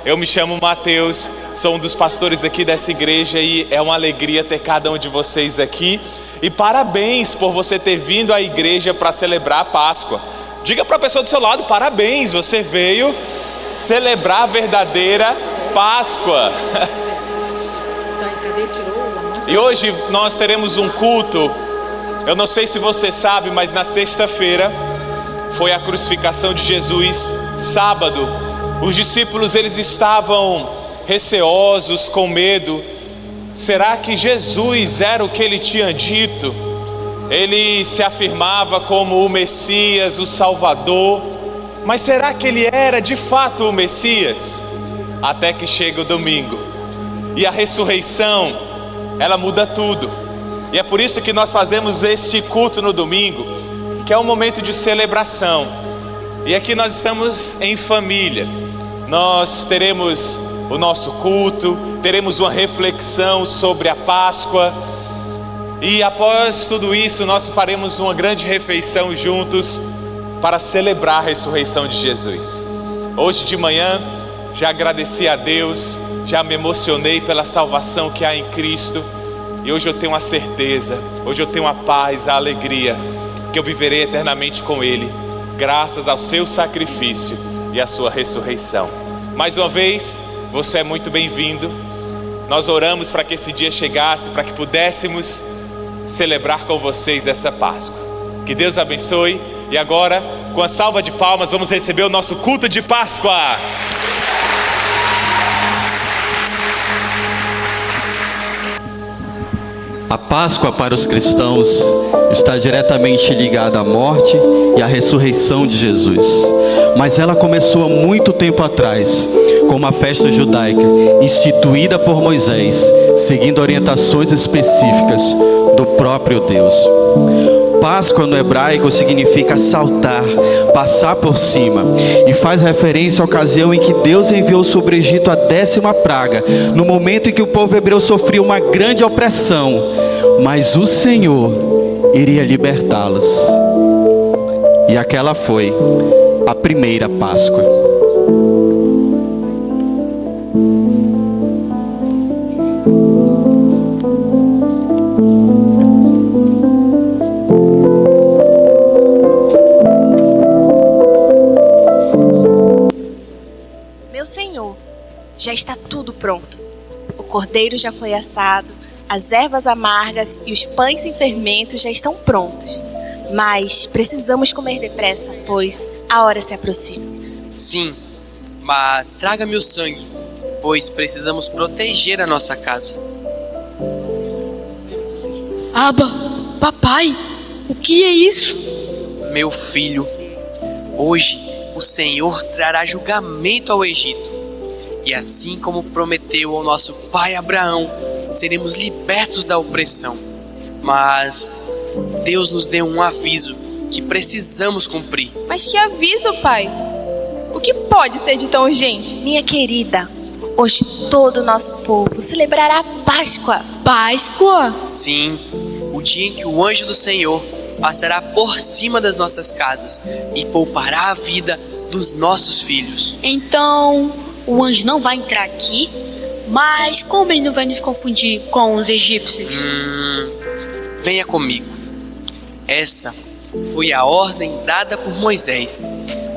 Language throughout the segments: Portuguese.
Eu me chamo Mateus, sou um dos pastores aqui dessa igreja e é uma alegria ter cada um de vocês aqui. E parabéns por você ter vindo à igreja para celebrar a Páscoa. Diga para a pessoa do seu lado: parabéns, você veio celebrar a verdadeira Páscoa. E hoje nós teremos um culto. Eu não sei se você sabe, mas na sexta-feira foi a crucificação de Jesus. Sábado, os discípulos eles estavam receosos, com medo. Será que Jesus era o que ele tinha dito? Ele se afirmava como o Messias, o Salvador. Mas será que ele era de fato o Messias? Até que chega o domingo. E a ressurreição, ela muda tudo. E é por isso que nós fazemos este culto no domingo, que é um momento de celebração. E aqui nós estamos em família. Nós teremos o nosso culto, teremos uma reflexão sobre a Páscoa. E após tudo isso, nós faremos uma grande refeição juntos para celebrar a ressurreição de Jesus. Hoje de manhã, já agradeci a Deus, já me emocionei pela salvação que há em Cristo. E hoje eu tenho a certeza, hoje eu tenho a paz, a alegria, que eu viverei eternamente com Ele, graças ao seu sacrifício e à sua ressurreição. Mais uma vez, você é muito bem-vindo. Nós oramos para que esse dia chegasse, para que pudéssemos celebrar com vocês essa Páscoa. Que Deus abençoe. E agora, com a salva de palmas, vamos receber o nosso culto de Páscoa. A Páscoa para os cristãos está diretamente ligada à morte e à ressurreição de Jesus. Mas ela começou há muito tempo atrás, com uma festa judaica instituída por Moisés, seguindo orientações específicas do próprio Deus. Páscoa no hebraico significa saltar, passar por cima, e faz referência à ocasião em que Deus enviou sobre o Egito a 10ª praga, no momento em que o povo hebreu sofria uma grande opressão, mas o Senhor iria libertá-los. E aquela foi a primeira Páscoa. Meu Senhor, já está tudo pronto. O cordeiro já foi assado, as ervas amargas e os pães sem fermento já estão prontos. Mas precisamos comer depressa, pois a hora se aproxima. Sim, mas traga-me o sangue, pois precisamos proteger a nossa casa. Aba, papai, o que é isso? Meu filho, hoje o Senhor trará julgamento ao Egito. E assim como prometeu ao nosso pai Abraão, seremos libertos da opressão. Mas Deus nos deu um aviso que precisamos cumprir. Mas que aviso, pai? O que pode ser de tão urgente? Minha querida, hoje todo o nosso povo celebrará a Páscoa. Páscoa? Sim, o dia em que o anjo do Senhor passará por cima das nossas casas e poupará a vida dos nossos filhos. Então, o anjo não vai entrar aqui? Mas como ele não vai nos confundir com os egípcios? Venha comigo. Essa foi a ordem dada por Moisés.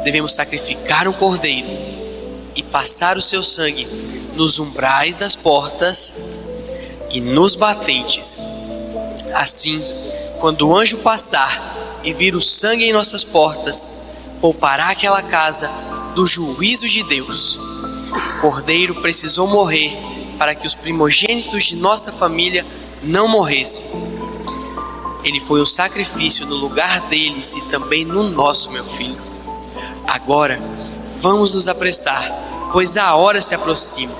Devemos sacrificar um cordeiro e passar o seu sangue nos umbrais das portas e nos batentes. Assim, quando o anjo passar e vir o sangue em nossas portas, poupará aquela casa do juízo de Deus. O cordeiro precisou morrer para que os primogênitos de nossa família não morressem. Ele foi o sacrifício no lugar deles e também no nosso, meu filho. Agora, vamos nos apressar, pois a hora se aproxima.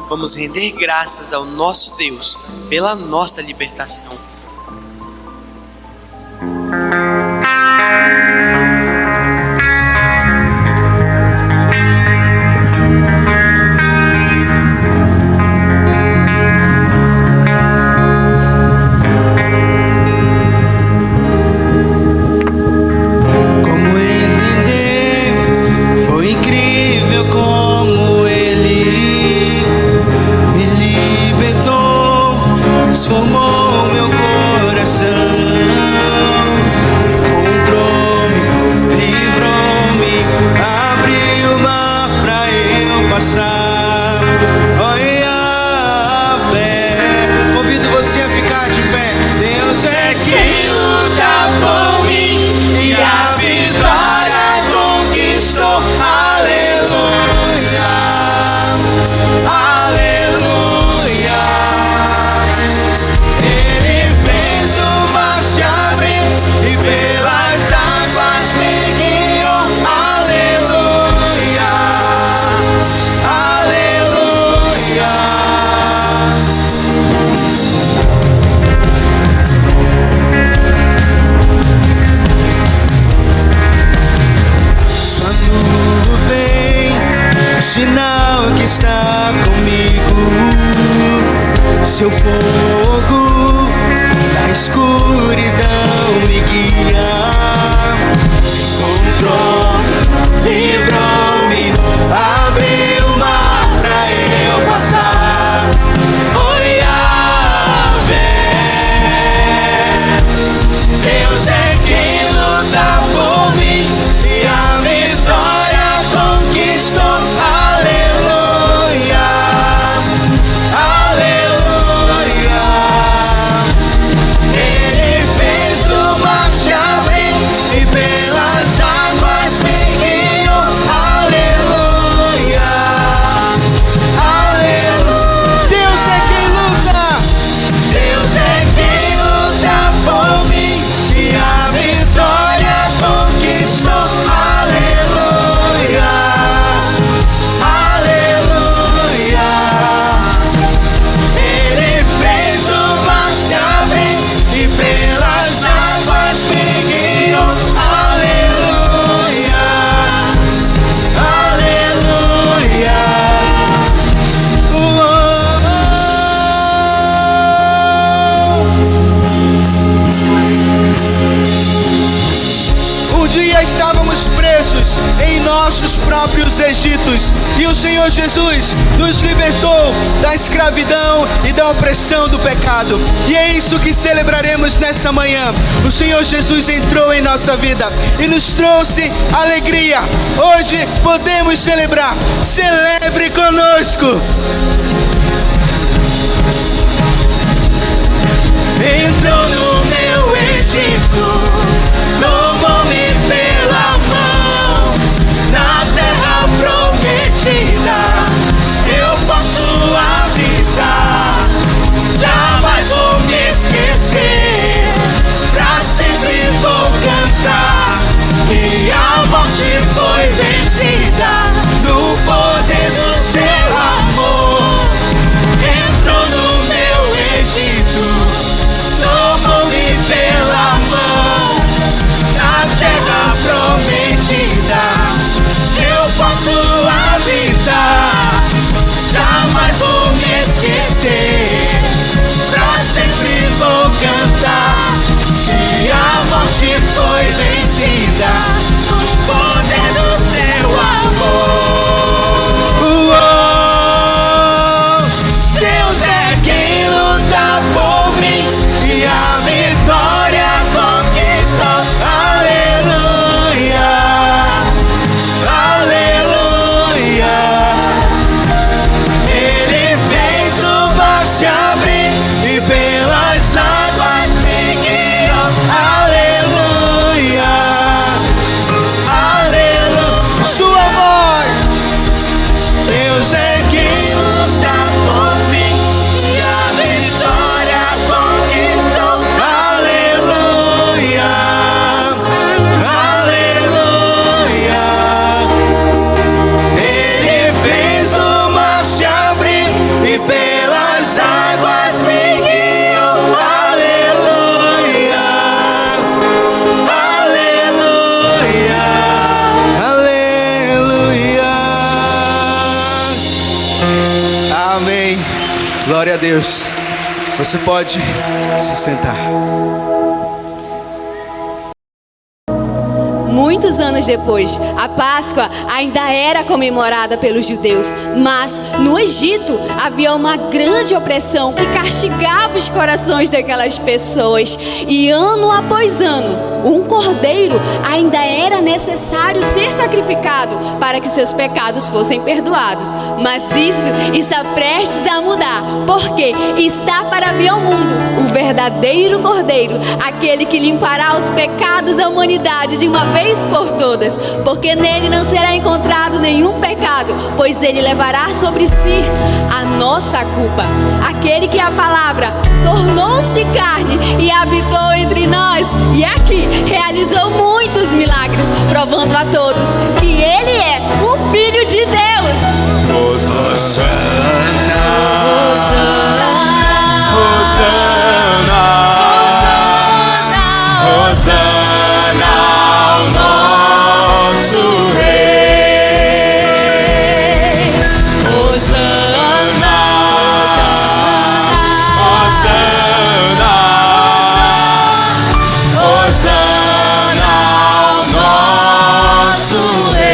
Vamos render graças ao nosso Deus pela nossa libertação. Como entender? Foi incrível como ele passar. Oh, Yahvé. Convido você a ficar de pé. Deus é quem luta por mim e a vitória conquistou. Aleluia, aleluia. Ele fez o mar se abrir e pelas águas me guiou. Aleluia, aleluia. Sua nuvem é o sinal que está comigo. Seu fogo da escuridão me guia. Encontrou, livrou-me, abriu o mar pra eu passar. Oh, Yahvé. Deus é quem luta por mim e a vitória conquistou. Aleluia, aleluia. Ele fez o mar se abrir e pelas águas me guiou. Aleluia, aleluia. Deus é quem luta. Deus é quem luta por mim e a vitória conquistou. Aleluia, aleluia. Ele fez o mar se abrir e pelas águas me guiou. Aleluia, aleluia. Um dia estávamos presos em nossos próprios Egitos e o Senhor Jesus nos libertou da escravidão e da opressão do pecado. E é isso que celebraremos nessa manhã. O Senhor Jesus entrou em nossa vida e nos trouxe alegria. Hoje podemos celebrar. Celebre conosco. Entrou no meu Egito, tomou-me pela mão, na terra prometida eu posso habitar. Jamais vou me esquecer, pra sempre vou cantar, que a morte foi vencida no poder do seu amor. Entrou no meu Egito, tomou-me pela mão, na terra prometida eu posso habitar. Jamais vou me esquecer, pra sempre vou cantar, que a morte foi vencida no poder do seu amor. Deus é quem luta por mim e a vitória conquistou. Aleluia, aleluia. Ele fez o mar se abrir e pelas águas me guiou. Aleluia, aleluia. Sua voz. Deus é quem luta por mim e a vitória conquistou. Aleluia, aleluia. Ele fez o mar se abrir e pelas águas me guiou. Aleluia, aleluia, aleluia. Amém. Glória a Deus. Você pode se sentar. Muitos anos depois, a Páscoa ainda era comemorada pelos judeus, mas no Egito havia uma grande opressão que castigava os corações daquelas pessoas. E ano após ano, um cordeiro ainda era necessário ser sacrificado para que seus pecados fossem perdoados. Mas isso está prestes a mudar, porque está para vir ao mundo o verdadeiro cordeiro, aquele que limpará os pecados da humanidade de uma vez por todas, porque nele não será encontrado nenhum pecado, pois ele levará sobre si a nossa culpa. Aquele que a palavra tornou-se carne e habitou entre nós, e aqui realizou muitos milagres, provando a todos que ele é o Filho de Deus. Hosana, Hosana, Hosana ao nosso Rei. Hosana, Hosana, Hosana ao nosso Rei.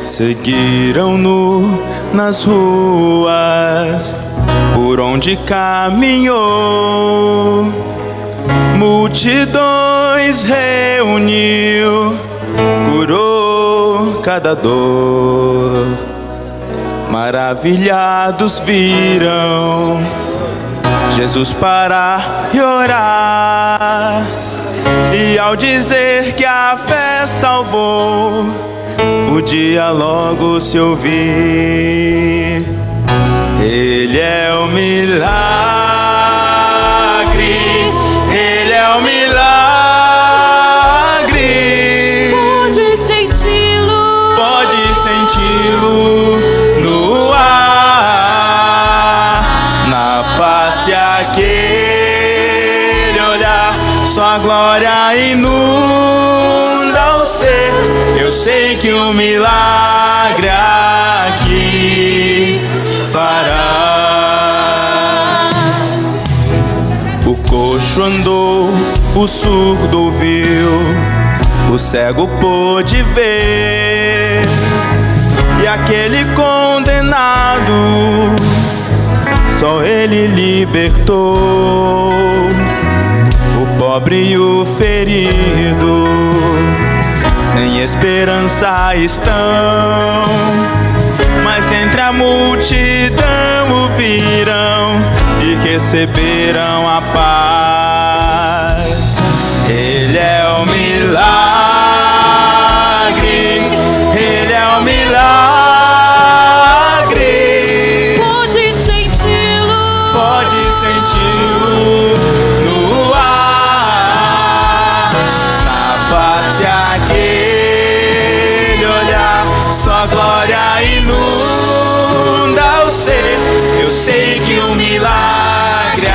Seguiram-no nas ruas por onde caminhou, multidões reuniu, curou cada dor. Maravilhados viram Jesus parar e orar, e ao dizer que a fé salvou, o dia logo se ouvir. Ele é o milagre, ele é o milagre. Pode senti-lo no ar, na face aquele olhar, sua glória inunda o ser. Eu sei que um milagre aqui fará. O coxo andou, o surdo ouviu, o cego pôde ver, e aquele condenado só ele libertou. O pobre e o ferido sem esperança estão, mas entre a multidão o viram e receberam a paz. Ele é o milagre, ele é o milagre. Pode senti-lo no ar, na face aquele olhar, sua glória inunda o ser. Eu sei que um milagre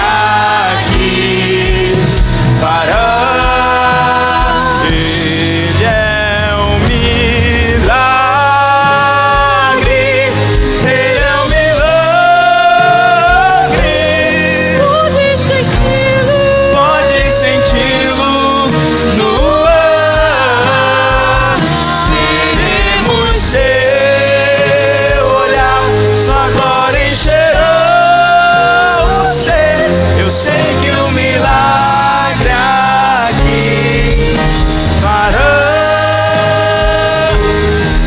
aqui fará. Ele é um milagre, ele é um milagre. Pode senti-lo no ar. Queremos seu olhar, sua glória encherá o ser. Eu sei que um milagre aqui fará.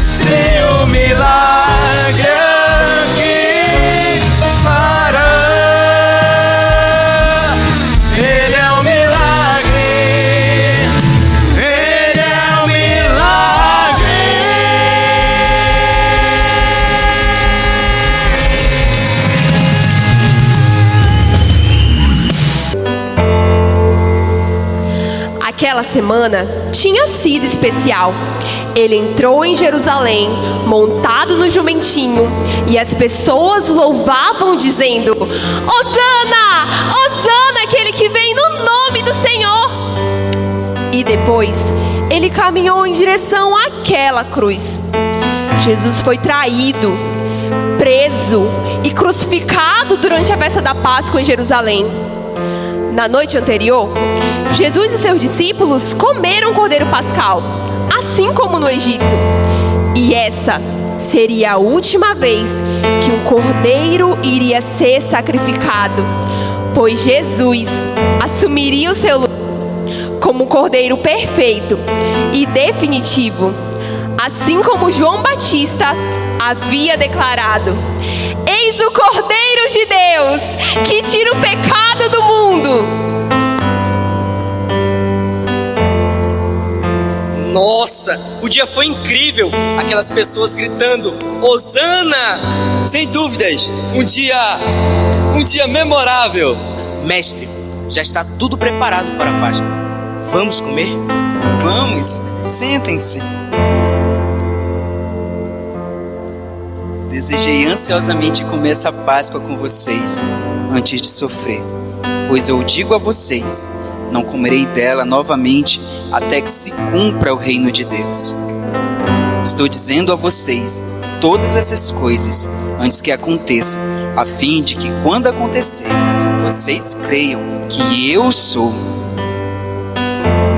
Sim, um milagre aqui fará. Ele é um milagre, ele é um milagre. Aquela semana tinha sido especial. ele entrou em Jerusalém, montado no jumentinho, e as pessoas louvavam, dizendo: Hosana! Hosana, aquele que vem no nome do Senhor! E depois, ele caminhou em direção àquela cruz. Jesus foi traído, preso e crucificado durante a festa da Páscoa em Jerusalém. Na noite anterior, Jesus e seus discípulos comeram o cordeiro pascal, assim como no Egito. E essa seria a última vez que um cordeiro iria ser sacrificado, pois Jesus assumiria o seu lugar como um cordeiro perfeito e definitivo, assim como João Batista havia declarado: Eis o Cordeiro de Deus, que tira o pecado do mundo. Nossa, o dia foi incrível. Aquelas pessoas gritando: Hosana! Sem dúvidas, um dia memorável. Mestre, já está tudo preparado para a Páscoa. Vamos comer? Vamos, sentem-se. Desejei ansiosamente comer essa Páscoa com vocês antes de sofrer, pois eu digo a vocês, não comerei dela novamente até que se cumpra o reino de Deus. Estou dizendo a vocês todas essas coisas antes que aconteça, a fim de que quando acontecer, vocês creiam que eu sou.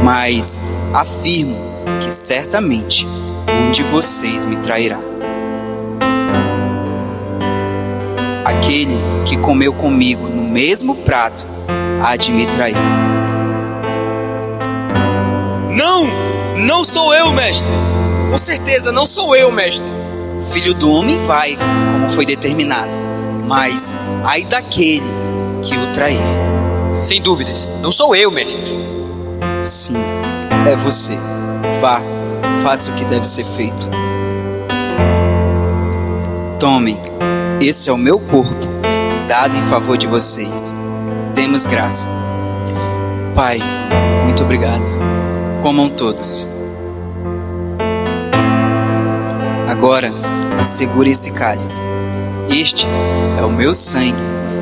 Mas afirmo que certamente um de vocês me trairá. Aquele que comeu comigo no mesmo prato há de me trair. Não sou eu, mestre. Com certeza não sou eu, mestre. O Filho do Homem vai, como foi determinado, mas ai daquele que o trair. Sem dúvidas, não sou eu, mestre. Sim, é você. Vá, faça o que deve ser feito. Tomem, esse é o meu corpo, dado em favor de vocês. Demos graça. Pai, muito obrigado. Comam todos. Agora, segure esse cálice. Este é o meu sangue,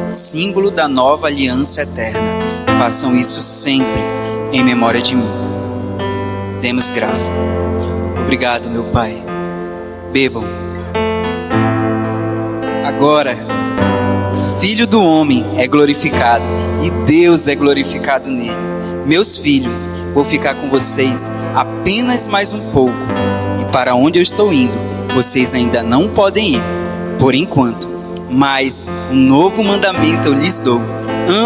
símbolo da nova aliança eterna. Façam isso sempre em memória de mim. Demos graça. Obrigado, meu Pai. Bebam. Agora, o Filho do Homem é glorificado e Deus é glorificado nele. Meus filhos, vou ficar com vocês apenas mais um pouco. E para onde eu estou indo, vocês ainda não podem ir, por enquanto. Mas um novo mandamento eu lhes dou: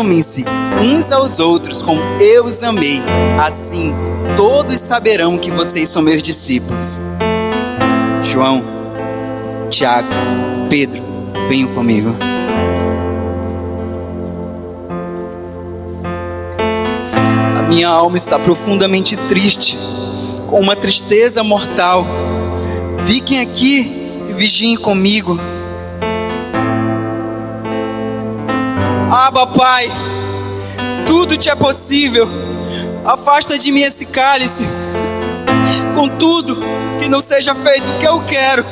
amem-se uns aos outros como eu os amei. Assim, todos saberão que vocês são meus discípulos. João, Tiago, Pedro, venham comigo. A minha alma está profundamente triste, com uma tristeza mortal. Fiquem aqui e vigiem comigo. Abba, Pai, tudo te é possível. Afasta de mim esse cálice. Contudo, que não seja feito o que eu quero,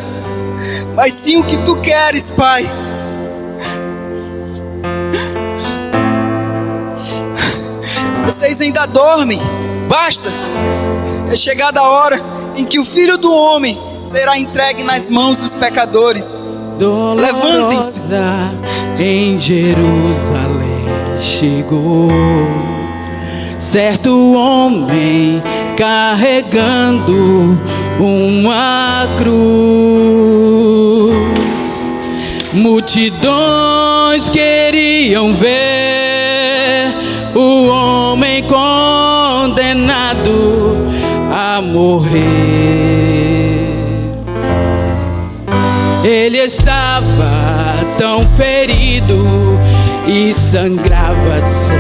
mas sim o que tu queres, Pai. Vocês ainda dormem? Basta! É chegada a hora em que o Filho do Homem será entregue nas mãos dos pecadores. Levantem-se! Em Jerusalém chegou certo homem carregando uma cruz. Multidões queriam ver o homem condenado a morrer. Ele estava tão ferido e sangrava sem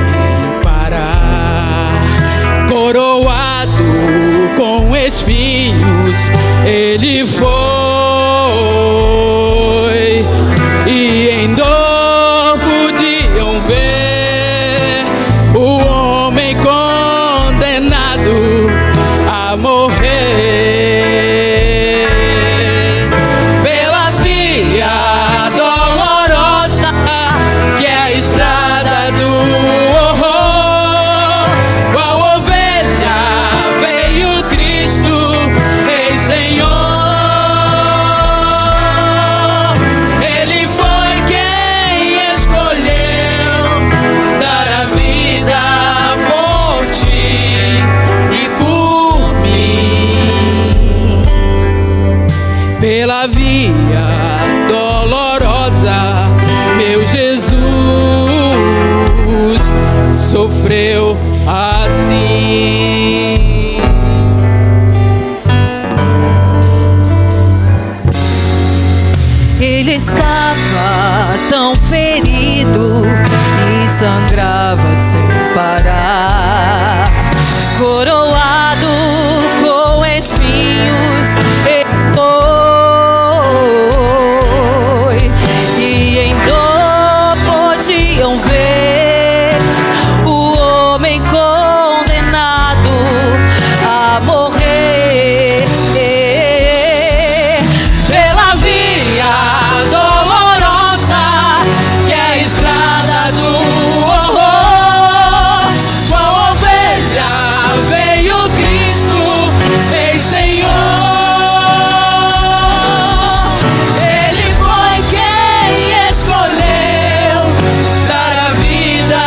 parar. Coroado com espinhos, ele foi, e em dor podiam ver o homem condenado a morrer. pela via dolorosa, meu Jesus sofreu assim. Ele estava tão ferido e sangrava sem parar, coroado com espinhos, ele foi, e em dor podiam ver o homem condenado a morrer. Pela via dolorosa, que é a estrada do horror, qual ovelha veio Cristo, fez Senhor. Ele foi quem escolheu dar a vida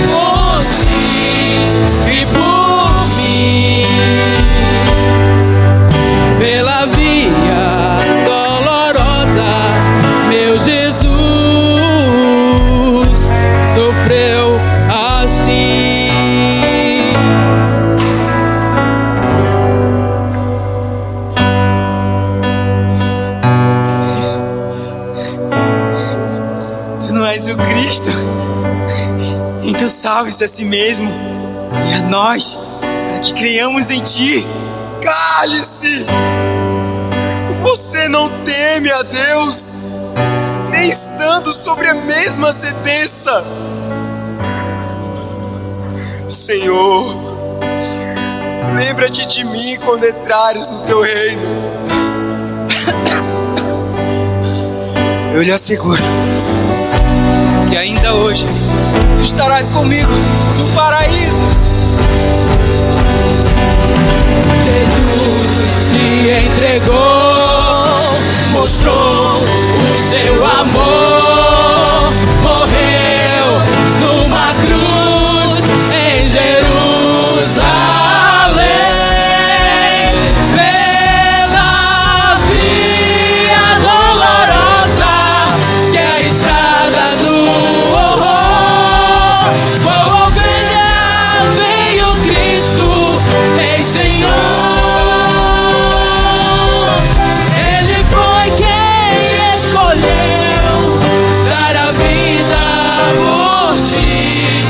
por ti e por mim. Pela via dolorosa, meu Jesus sofreu assim. Tu não és o Cristo? Então salve-se a si mesmo e a nós, para que creiamos em ti. Cale-se! Você não teme a Deus, nem estando sobre a mesma sentença. Senhor, lembra-te de mim quando entrares no teu reino. Eu lhe asseguro que ainda hoje tu estarás comigo no paraíso. Jesus se entregou, mostrou o seu amor, morreu numa cruz em Jerusalém. Pela via dolorosa, que é a estrada do horror, qual ovelha veio Cristo, fez Senhor. Ele foi quem escolheu dar a vida por ti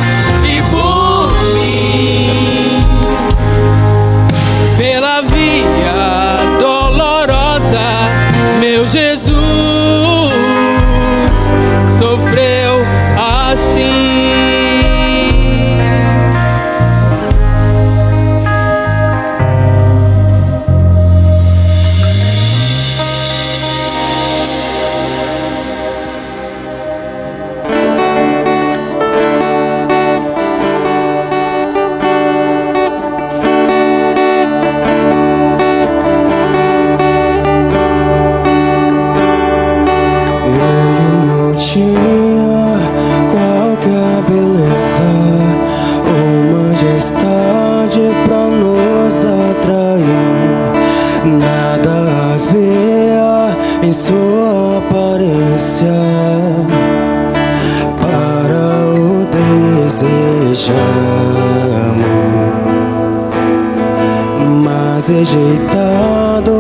e por mim. Pela via dolorosa, meu Jesus sofreu assim. Ele não tinha qualquer beleza ou majestade pra nos atrair. Nada havia em sua aparência para o desejarmos, mas rejeitado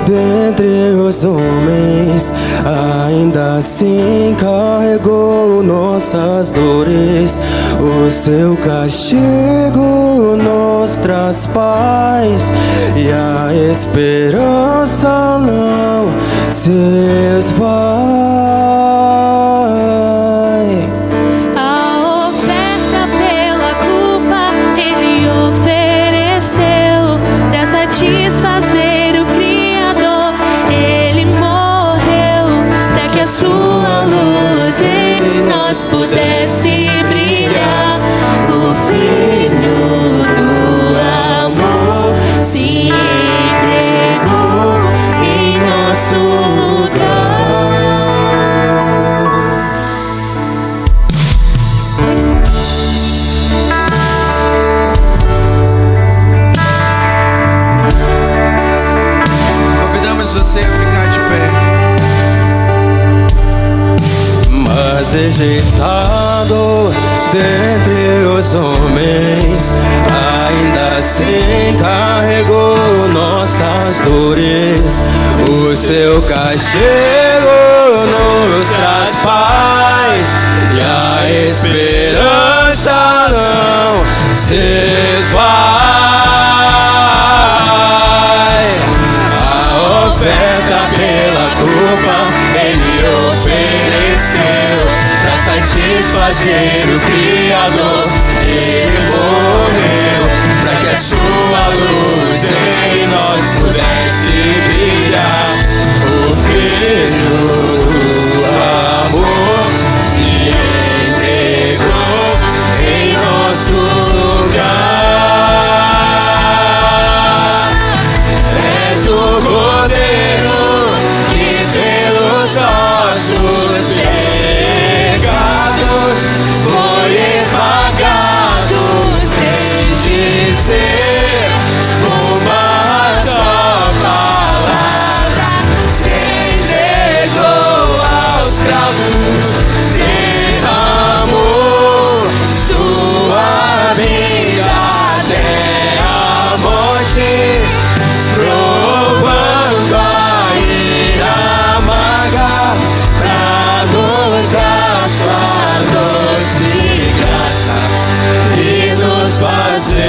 dentre os homens, ainda assim carregou nossas dores. O seu castigo nos traz paz e a esperança não se esvai. A oferta pela culpa ele ofereceu pra satisfazer o Criador. Ele morreu pra que a sua luz em nós pudesse brilhar. O Filho do amor se entregou em nosso lugar. Convidamos você a ficar de mas rejeitado dentre os homens, ainda assim carregou nossas dores. O seu castigo nos traz paz e a esperança não se esvai. A oferta pela culpa Ele ofereceu pra satisfazer o Criador. Ele morreu pra que a sua luz em nós pudesse brilhar. O Filho do amor se entregou em nosso lugar. És o Cordeiro que pelos nossos pecados foi esmagado sem dizer uma só palavra. Se entregou aos cravos, derramou sua vida até a morte, provando a ira amarga pra nos dar sua doce graça e nos fazer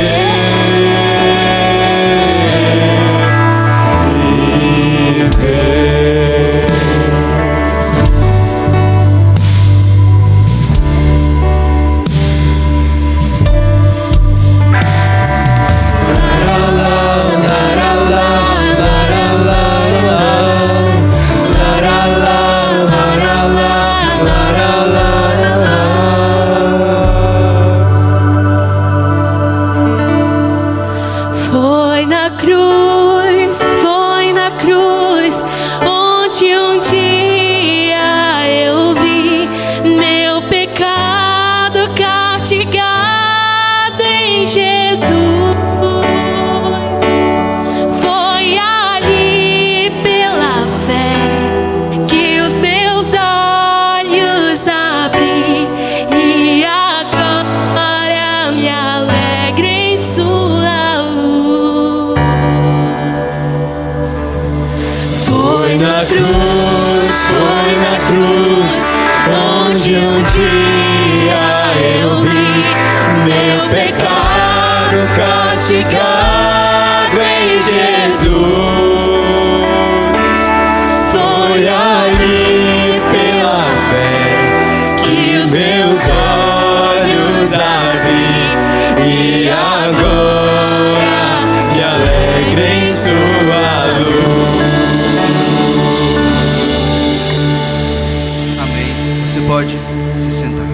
viver. Foi na cruz, onde um dia eu vi meu pecado castigado em Jesus. Foi ali pela fé que os meus olhos abri e agora me alegro em sua luz. Foi na cruz, onde um dia eu vi meu pecado castigado em Jesus. Foi ali pela fé que os meus olhos abri e agora me alegro em sua luz. Amém. Você pode se sentar.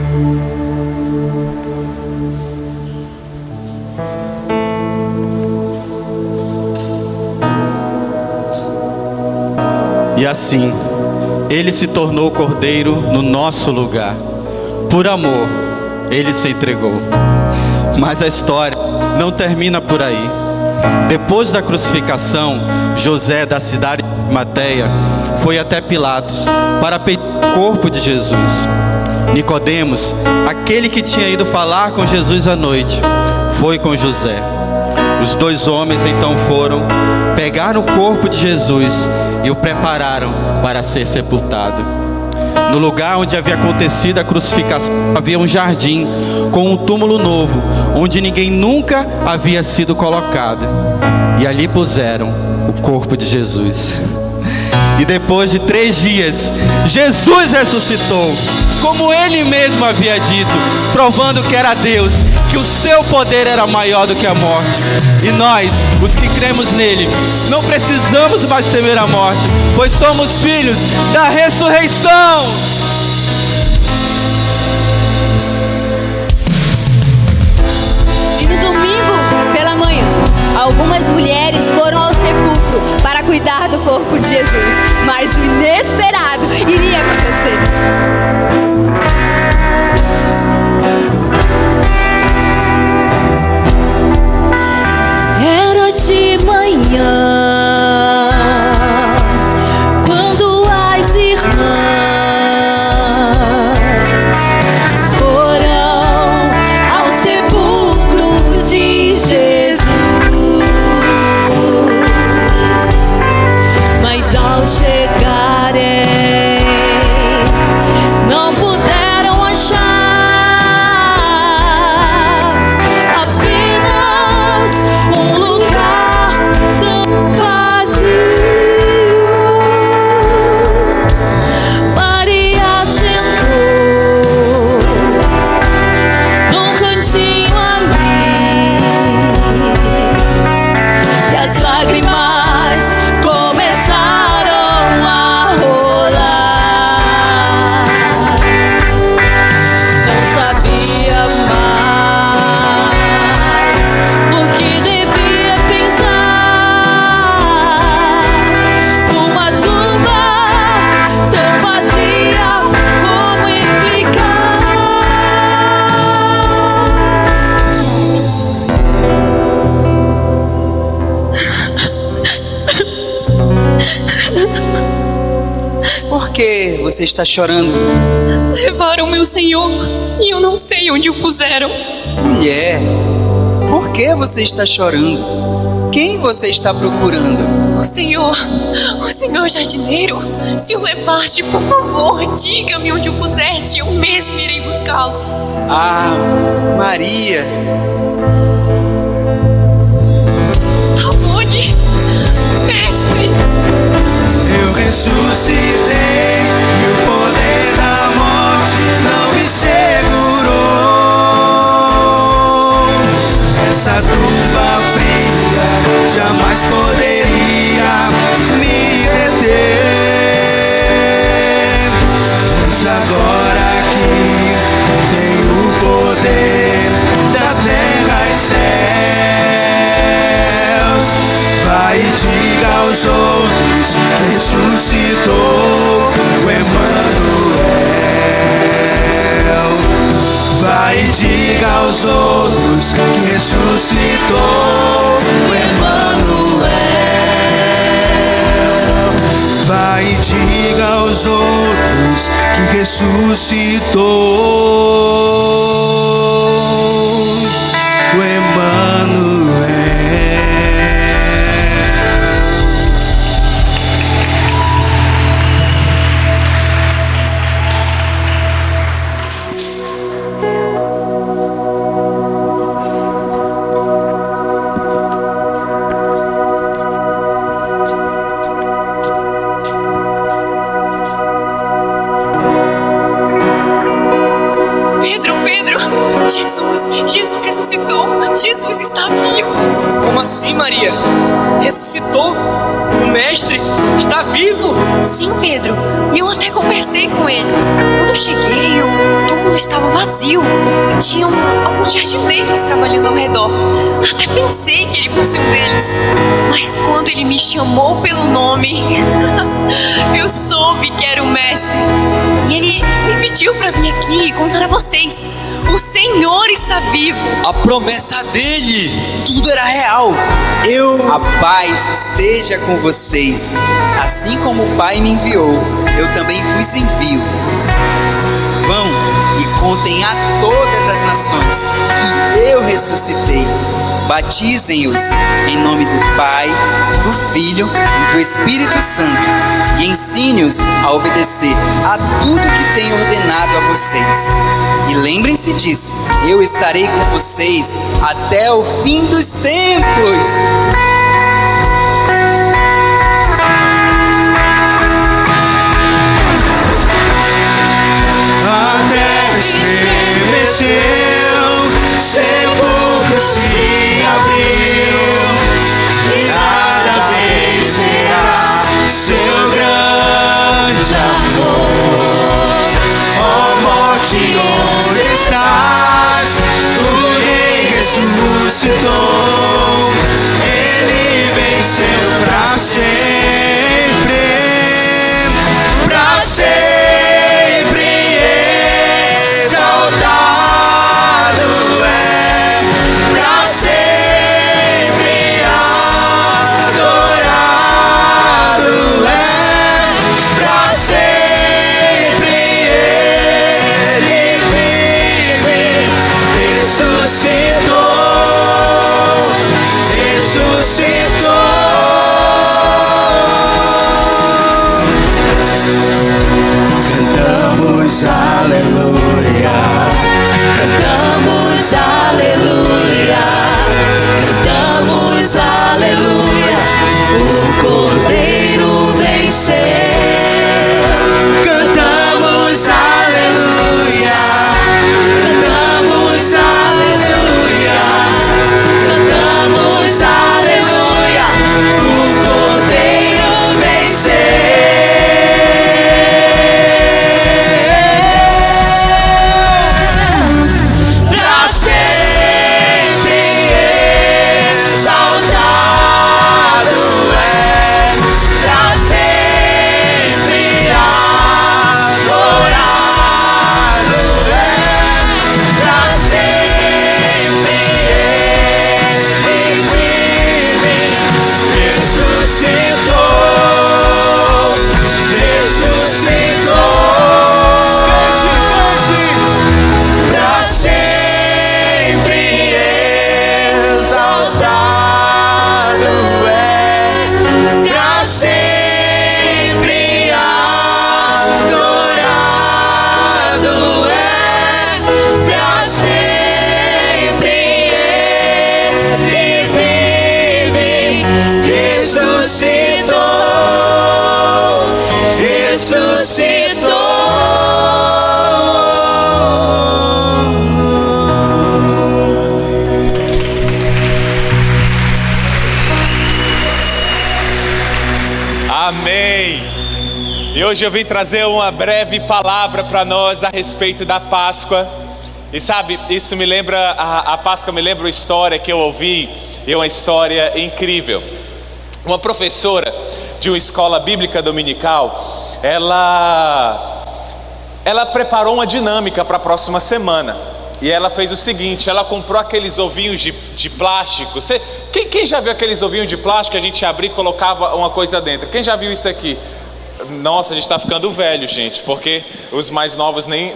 E assim, Ele se tornou cordeiro no nosso lugar. Por amor, Ele se entregou. Mas a história não termina por aí. Depois da crucificação, José, da cidade de Arimateia, foi até Pilatos para pedir o corpo de Jesus. Nicodemos, aquele que tinha ido falar com Jesus à noite, foi com José. Os dois homens então foram, pegaram o corpo de Jesus e o prepararam para ser sepultado. No lugar onde havia acontecido a crucificação havia um jardim com um túmulo novo, onde ninguém nunca havia sido colocado. E ali puseram o corpo de Jesus. E depois de 3 dias, Jesus ressuscitou, como Ele mesmo havia dito, provando que era Deus, que o seu poder era maior do que a morte. E nós, os que cremos nele, não precisamos mais temer a morte, pois somos filhos da ressurreição. E no domingo, pela manhã, algumas mulheres foram ao sepulcro para cuidar do corpo de Jesus, mas o inesperado iria acontecer. Era de manhã, quando as irmãs que você está chorando? Levaram meu senhor e eu não sei onde o puseram. Mulher, por que você está chorando? Quem você está procurando? O senhor jardineiro, se o levaste, por favor, diga-me onde o puseste, eu mesmo irei buscá-lo. Ah, Maria. Ramones, mestre. Eu ressuscitei e o poder da morte não me segurou. Essa tumba fria jamais poderia me deter. Mas agora que tenho o poder da terra e céus, vai e diga aos outros que ressuscitou o Emmanuel. Vai e diga aos outros que ressuscitou o Emmanuel. Vai e diga aos outros que ressuscitou o Emmanuel. Jesus ressuscitou. Jesus está vivo. Como assim, Maria? Ressuscitou? O mestre está vivo? Sim, Pedro. E eu até conversei com ele. Quando eu cheguei, o túmulo estava vazio. Tinham alguns jardineiros trabalhando ao redor. Até pensei que ele fosse um deles. Mas quando ele me chamou pelo nome, eu soube que era o mestre. E ele me pediu para vir aqui e contar a vocês. O Senhor está vivo. A promessa dele, tudo era real. A paz esteja com vocês. Assim como o Pai me enviou, eu também vos envio. Vão e contem a todas as nações que eu ressuscitei. Batizem-os em nome do Pai, do Filho e do Espírito Santo, e ensine-os a obedecer a tudo que tenho ordenado a vocês. E lembrem-se disso, eu estarei com vocês até o fim dos tempos. A terra estremeceu, sepulcro se abriu, e nada vencerá seu grande amor. Ó morte, onde estás? O Rei ressuscitou, Ele venceu pra sempre, pra sempre. Ressuscitou. Amém. E hoje eu vim trazer uma breve palavra para nós a respeito da Páscoa. E sabe, isso me lembra, a Páscoa me lembra uma história que eu ouvi, e uma história incrível. Uma professora de uma escola bíblica dominical, ela preparou uma dinâmica para a próxima semana. E ela fez o seguinte: ela comprou aqueles ovinhos de plástico. Quem já viu aqueles ovinhos de plástico que a gente abria e colocava uma coisa dentro? Quem já viu isso aqui? Nossa, a gente está ficando velho, gente, porque os mais novos nem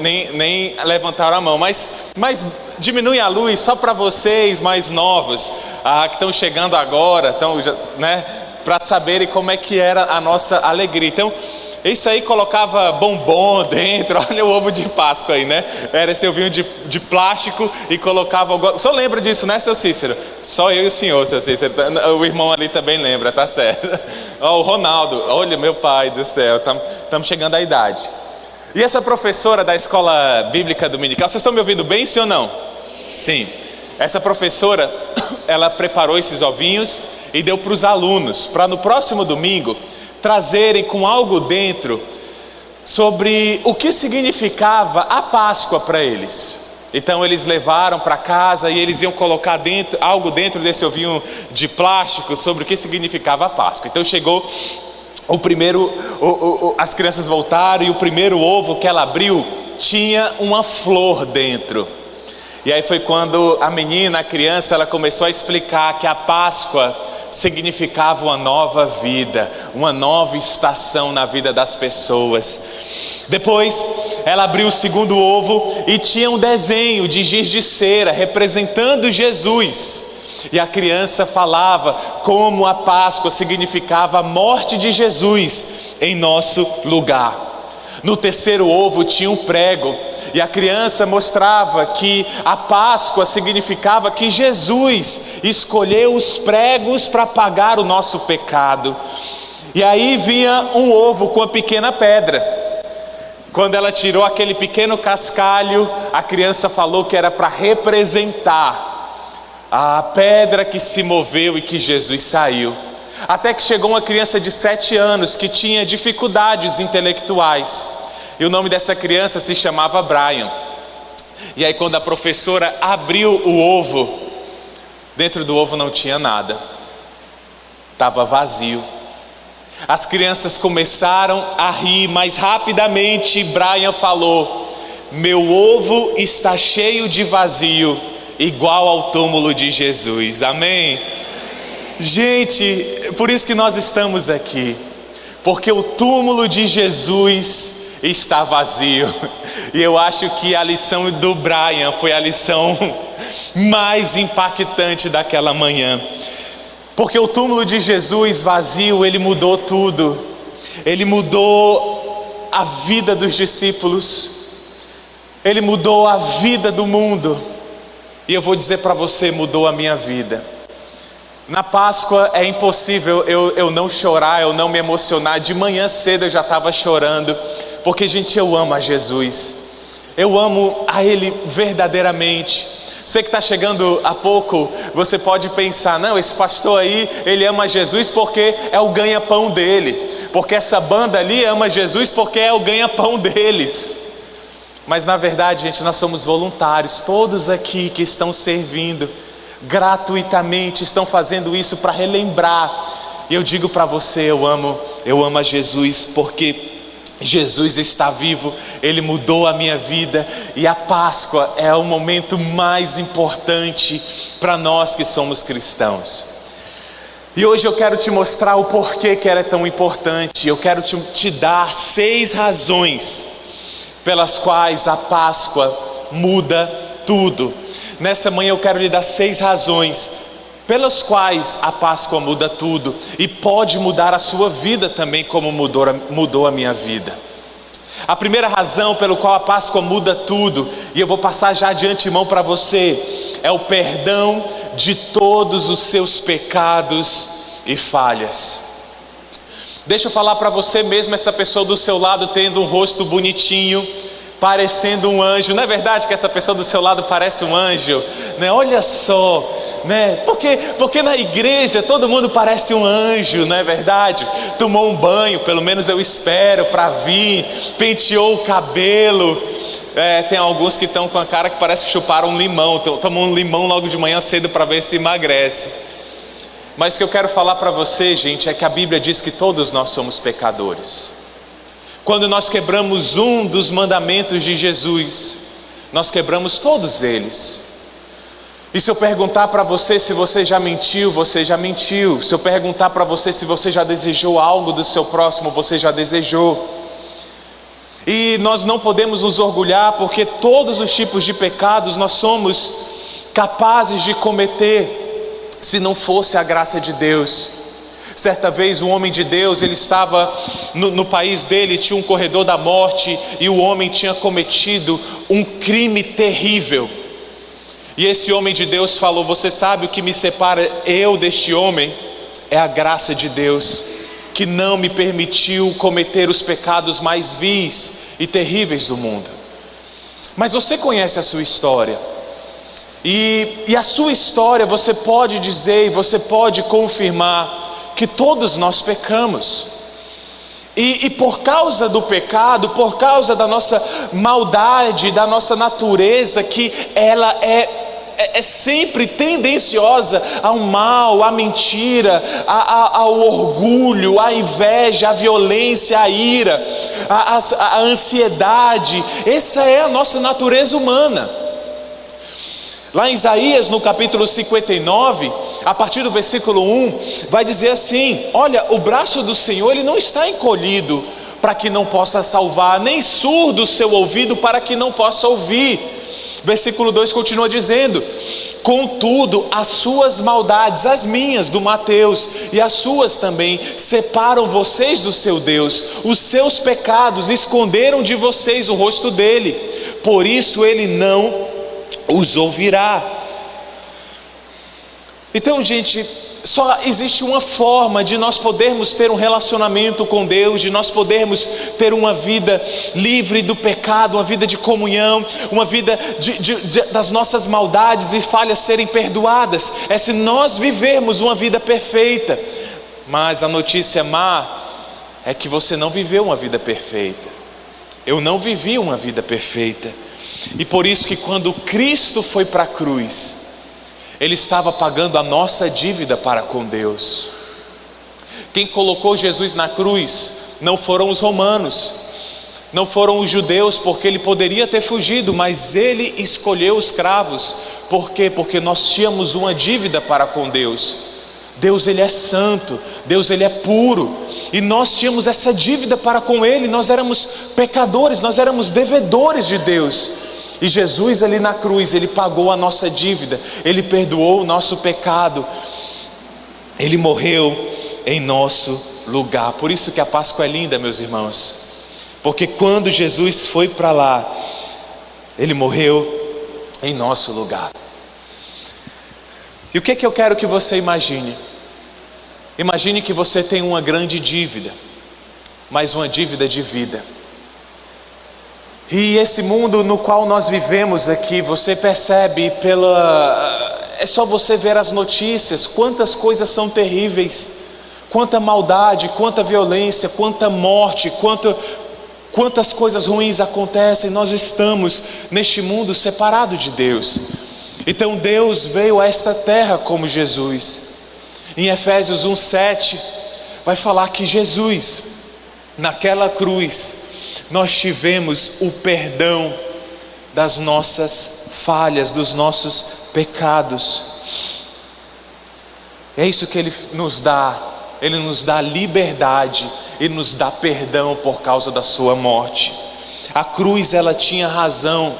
levantaram a mão. Mas diminui a luz só para vocês mais novos, que estão chegando agora, né, para saberem como é que era a nossa alegria. Então, isso aí colocava bombom dentro. Olha o ovo de Páscoa aí, né? Era esse ovinho de plástico e colocava... O senhor lembra disso, né, seu Cícero? Só eu e o senhor, seu Cícero. O irmão ali também lembra, tá certo. O Ronaldo, olha, meu pai do céu, estamos chegando à idade. E essa professora da escola bíblica dominical, vocês estão me ouvindo bem, sim ou não? Sim. Essa professora, ela preparou esses ovinhos e deu para os alunos, para no próximo domingo trazerem com algo dentro sobre o que significava a Páscoa para eles. Então eles levaram para casa e eles iam colocar algo dentro desse ovinho de plástico sobre o que significava a Páscoa. Então chegou o primeiro, as crianças voltaram e o primeiro ovo que ela abriu tinha uma flor dentro. E aí foi quando a criança, ela começou a explicar que a Páscoa significava uma nova vida, uma nova estação na vida das pessoas. Depois ela abriu o segundo ovo e tinha um desenho de giz de cera representando Jesus. E a criança falava como a Páscoa significava a morte de Jesus em nosso lugar. No terceiro ovo tinha um prego. E a criança mostrava que a Páscoa significava que Jesus escolheu os pregos para pagar o nosso pecado. E aí vinha um ovo com uma pequena pedra. Quando ela tirou aquele pequeno cascalho, a criança falou que era para representar a pedra que se moveu e que Jesus saiu. Até que chegou uma criança de 7 anos que tinha dificuldades intelectuais. E o nome dessa criança se chamava Brian. E aí quando a professora abriu o ovo, dentro do ovo não tinha nada. Estava vazio. As crianças começaram a rir, mas rapidamente Brian falou: meu ovo está cheio de vazio, igual ao túmulo de Jesus. Amém? Gente, por isso que nós estamos aqui. Porque o túmulo de Jesus está vazio. E eu acho que a lição do Brian foi a lição mais impactante daquela manhã. Porque o túmulo de Jesus vazio, ele mudou tudo. Ele mudou a vida dos discípulos. Ele mudou a vida do mundo. E eu vou dizer para você, mudou a minha vida. Na Páscoa é impossível eu não chorar, eu não me emocionar. De manhã cedo eu já estava chorando. Porque, gente, eu amo a Jesus. Eu amo a Ele verdadeiramente. Você que está chegando há pouco, você pode pensar: não, esse pastor aí, ele ama Jesus porque é o ganha-pão dele. Porque essa banda ali ama Jesus porque é o ganha-pão deles. Mas na verdade, gente, nós somos voluntários. Todos aqui que estão servindo gratuitamente, estão fazendo isso para relembrar. E eu digo para você, eu amo a Jesus porque Jesus está vivo, Ele mudou a minha vida. E a Páscoa é o momento mais importante para nós que somos cristãos. E hoje eu quero te mostrar o porquê que ela é tão importante. Eu quero te dar 6 razões pelas quais a Páscoa muda tudo. Nessa manhã eu quero lhe dar 6 razões pelas quais a Páscoa muda tudo, e pode mudar a sua vida também, como mudou a minha vida. A primeira razão pelo qual a Páscoa muda tudo, e eu vou passar já de antemão para você, é o perdão de todos os seus pecados e falhas. Deixa eu falar para você mesmo, essa pessoa do seu lado tendo um rosto bonitinho, parecendo um anjo. Não é verdade que essa pessoa do seu lado parece um anjo, né? Olha só, né? Porque na igreja todo mundo parece um anjo, não é verdade? Tomou um banho, pelo menos eu espero, para vir, penteou o cabelo. Tem alguns que estão com a cara que parece que chuparam um limão, tomam um limão logo de manhã cedo para ver se emagrece. Mas o que eu quero falar para você, gente, é que a Bíblia diz que todos nós somos pecadores. Quando nós quebramos um dos mandamentos de Jesus, nós quebramos todos eles. E se eu perguntar para você se você já mentiu, você já mentiu. Se eu perguntar para você se você já desejou algo do seu próximo, você já desejou. E nós não podemos nos orgulhar, porque todos os tipos de pecados nós somos capazes de cometer, se não fosse a graça de Deus. Certa vez um homem de Deus, ele estava no país dele, tinha um corredor da morte, e o homem tinha cometido um crime terrível. E esse homem de Deus falou: você sabe o que me separa eu deste homem? É a graça de Deus, que não me permitiu cometer os pecados mais vis e terríveis do mundo. Mas você conhece a sua história, e a sua história você pode dizer, e você pode confirmar que todos nós pecamos. E por causa do pecado, por causa da nossa maldade, da nossa natureza, que ela é sempre tendenciosa ao mal, à mentira, ao orgulho, à inveja, à violência, à ira, à ansiedade. Essa é a nossa natureza humana. Lá em Isaías, no capítulo 59, a partir do versículo 1, vai dizer assim: olha, o braço do Senhor, ele não está encolhido para que não possa salvar, nem surdo o seu ouvido para que não possa ouvir. Versículo 2 continua dizendo: contudo, as suas maldades, as minhas, do Mateus, e as suas também, separam vocês do seu Deus. Os seus pecados esconderam de vocês o rosto dele, por isso ele não os ouvirá. Então, gente, só existe uma forma de nós podermos ter um relacionamento com Deus, de nós podermos ter uma vida livre do pecado, uma vida de comunhão, uma vida das nossas maldades e falhas serem perdoadas, é se nós vivermos uma vida perfeita. Mas a notícia má é que você não viveu uma vida perfeita. Eu não vivi uma vida perfeita. E por isso que quando Cristo foi para a cruz, Ele estava pagando a nossa dívida para com Deus. Quem colocou Jesus na cruz não foram os romanos, não foram os judeus, porque Ele poderia ter fugido, mas Ele escolheu os cravos. Por quê? Porque nós tínhamos uma dívida para com Deus. Deus, Ele é santo, Deus, Ele é puro, e nós tínhamos essa dívida para com Ele. Nós éramos pecadores, nós éramos devedores de Deus. E Jesus ali na cruz, Ele pagou a nossa dívida, Ele perdoou o nosso pecado, Ele morreu em nosso lugar. Por isso que a Páscoa é linda, meus irmãos, porque quando Jesus foi para lá, Ele morreu em nosso lugar. E o que eu quero que você imagine? Imagine que você tem uma grande dívida, mas uma dívida de vida. E esse mundo no qual nós vivemos aqui, você percebe é só você ver as notícias, quantas coisas são terríveis, quanta maldade, quanta violência, quanta morte, quantas coisas ruins acontecem. Nós estamos neste mundo separado de Deus. Então Deus veio a esta terra como Jesus. Em Efésios 1:7 vai falar que Jesus, naquela cruz, nós tivemos o perdão das nossas falhas, dos nossos pecados. É isso que Ele nos dá. Ele nos dá liberdade e nos dá perdão por causa da sua morte. A cruz, ela tinha razão.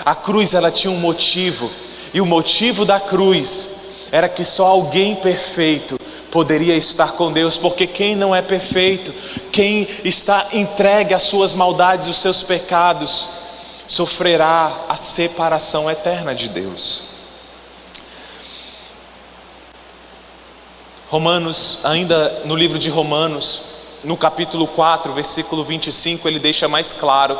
A cruz, ela tinha um motivo. E o motivo da cruz era que só alguém perfeito poderia estar com Deus, porque quem não é perfeito, quem está entregue às suas maldades e os seus pecados, sofrerá a separação eterna de Deus. Romanos, ainda no livro de Romanos, no capítulo 4, versículo 25, ele deixa mais claro